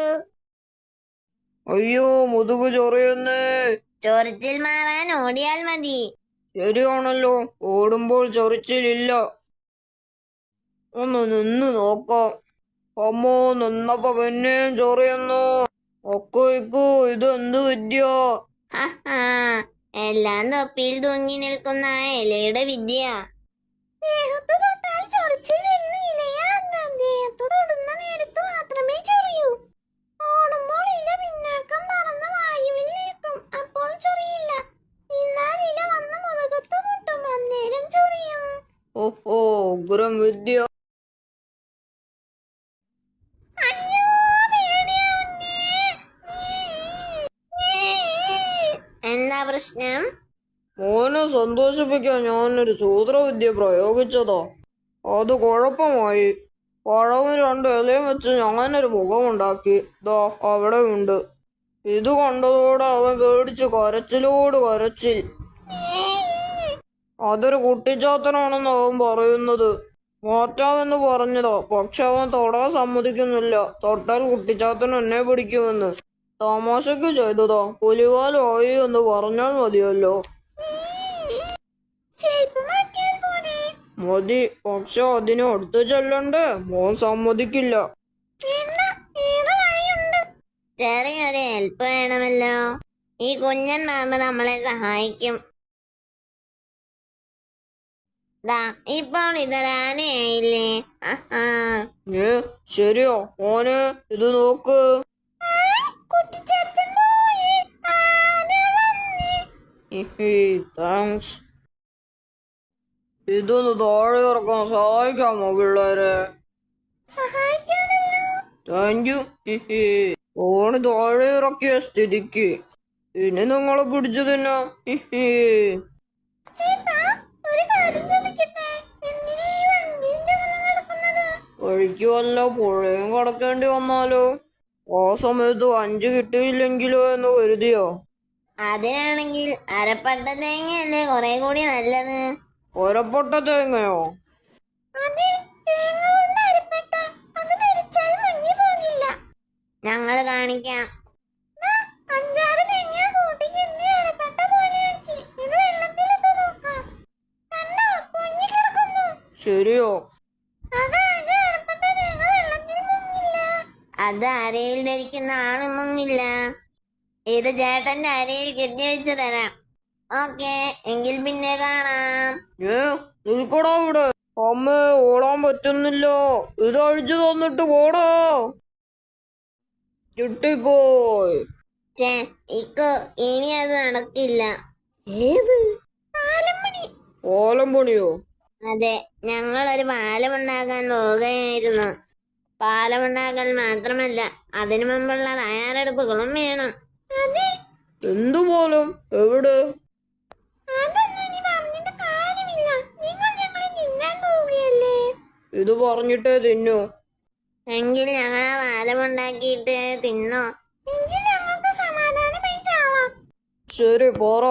അയ്യോ, മുതുകു ചൊറിയുന്നേ. ചൊറിച്ചിൽ മാറാൻ ഓടിയാൽ മതി. ശരിയാണല്ലോ, ഓടുമ്പോൾ ചൊറിച്ചിലില്ല. ഒന്ന് നിന്ന് നോക്കാം. അമ്മോ, നിന്നപ്പോ പിന്നെയും ചൊറിയുന്നു. ഇതെന്ത് വിദ്യ? എല്ലാം തൊപ്പിയിൽ തൂങ്ങി നിൽക്കുന്ന ആ ഇലയുടെ വിദ്യ. ദേഹത്തു തൊട്ടാൽ ചൊറിച്ചിൽ വരുന്ന ഇലയാന്ന്. ദേഹത്തു തൊടുന്ന നേരത്ത് മാത്രമേ ചൊറിയൂ. ഓടുമ്പോൾ ഇല പിന്നാക്കം പറന്ന് വായുവിൽ നിൽക്കും. അപ്പോൾ ചൊറിയില്ല. എന്നാൽ ഇല വന്ന് മുതുകത്ത് മുട്ടും. അന്നേരം ചൊറിയും. ഓഹോ, ഉഗ്രം വിദ്യ. എന്താ പ്രശ്നം? മോനെ സന്തോഷിപ്പിക്കാൻ ഞാനൊരു സൂത്രവിദ്യ പ്രയോഗിച്ചതാ. അത് കുഴപ്പമായി. പഴവും 2 ഇലയും വെച്ച് ഞാനൊരു മുഖമുണ്ടാക്കി. ദാ അവിടെ ഉണ്ട്. ഇത് കണ്ടതോടെ അവൻ പേടിച്ച് കരച്ചിലോട് കരച്ചിൽ. അതൊരു കുട്ടിച്ചാത്തനാണെന്ന് അവൻ പറയുന്നത്. മാറ്റാമെന്ന് പറഞ്ഞതാ. പക്ഷെ അവൻ തൊടാൻ സമ്മതിക്കുന്നില്ല. തൊട്ടാൽ കുട്ടിച്ചാത്തൻ എന്നെ പിടിക്കുമെന്ന്. തമാശക്ക് ചെയ്തതാ. പുലിവാലായി എന്ന് പറഞ്ഞാൽ മതിയല്ലോ. മതി, പക്ഷെ അതിന് അടുത്ത് ചെല്ലണ്ടേ? മോൻ സമ്മതിക്കില്ല. ചെറിയൊരു ഹെൽപ്പ് വേണമല്ലോ. ഈ കുഞ്ഞൻ മാമ നമ്മളെ സഹായിക്കും. ദാ ഇപ്പോൾ ഇതൊരാനയായില്ലേ? ശരിയോ മോനെ? ഇത് നോക്ക്. താങ്ക്സ്. ഇതൊന്ന് താഴെ ഇറക്കാൻ സഹായിക്കാമോ പിള്ളേരെ? Thank you. ഓണ് താഴെ ഇറക്കിയ സ്ഥിതിക്ക് ഇനി നിങ്ങളെ പിടിച്ചു തിന്നാ. വഴിക്ക് വല്ല പുഴയും കടക്കേണ്ടി വന്നാലോ? ആ സമയത്ത് 5 കിട്ടിയില്ലെങ്കിലോ എന്ന് കരുതിയോ? അതിനാണെങ്കിൽ അരപ്പട്ട തേങ്ങയല്ലേ കുറെ കൂടി നല്ലത്. ഒരപ്പൊട്ട തേങ്ങയോ? ഞങ്ങൾ കാണിക്കാം. ശരിയോ? അത് അരയിൽ ധരിക്കുന്ന ആള് മുങ്ങില്ല. ഇത് ചേട്ടന്റെ അരയിൽ കെട്ടിവെച്ചു തരാം. ഓക്കെ, എങ്കിൽ പിന്നെ കാണാം. നിൽക്കടാ ഇവിടെ. അമ്മേ, ഓടാൻ പറ്റുന്നില്ല. ഇത് അഴിച്ചു തന്നിട്ട് പോടാ. കിട്ടിപ്പോയി. ചേ ഇക്കോ, ഇനി അത് നടക്കില്ല. പാലം പണിയോ? അതെ, ഞങ്ങൾ ഒരു പാലമുണ്ടാക്കാൻ പോവുകയായിരുന്നു. പാലമുണ്ടാക്കൽ മാത്രമല്ല, അതിനു മുമ്പുള്ള തയ്യാറെടുപ്പുകളും വേണം. എന്തു പാലം? എവിടെ? ഇത് പറഞ്ഞിട്ടേ തിന്നു. എങ്കിൽ ഞങ്ങൾ ആ പാലമുണ്ടാക്കിയിട്ട് തിന്നോ? ശരി, പോറ.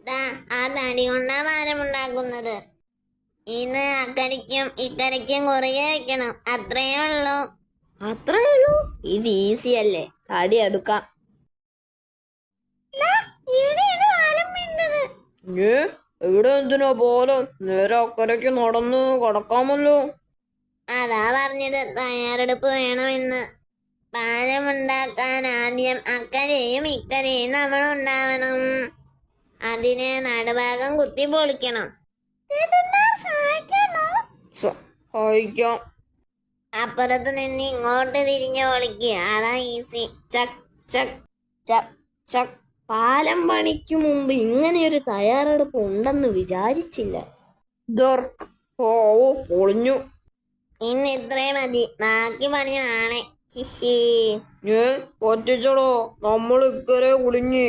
ദാ, ആ തടി കൊണ്ടാ പാലമുണ്ടാക്കുന്നത്. ഇത് അക്കരയ്ക്കും ഇക്കരയ്ക്കും കുറുകെ വെക്കണം. അത്രയേ ഉള്ളൂ. അത്രേ ഉള്ളൂ? ഇത് ഈസി അല്ലേ? തടി എടുക്കാം. എവിടെ എന്തിനാ പാലം? നേരെ അക്കരയ്ക്ക് നടന്ന് കടക്കാമല്ലോ. അതാ പറഞ്ഞത് തയ്യാറെടുപ്പ് വേണമെന്ന്. പാലമുണ്ടാക്കാൻ ആദ്യം അക്കരയും ഇക്കരയും നമ്മൾ ഉണ്ടാവണം. അതിന് നടുഭാഗം കുത്തി പൊളിക്കണം. സഹായിക്കാം. അപ്പുറത്ത് നിന്ന് ഇങ്ങോട്ട് തിരിഞ്ഞു പൊളിക്കുക. അതാ ഈസി. ചക് ചക് ചക് ചക്. പാലം പണിക്ക് മുമ്പ് ഇങ്ങനെയൊരു തയ്യാറെടുപ്പ് ഉണ്ടെന്ന് വിചാരിച്ചില്ല. പൊളിഞ്ഞു. ഇന്ന് ഇത്രേ മതി. ബാക്കി പണി നാളെ. ഹിഹി. പറ്റിച്ചടോ, നമ്മൾ ഇക്കരെ കുടുങ്ങി.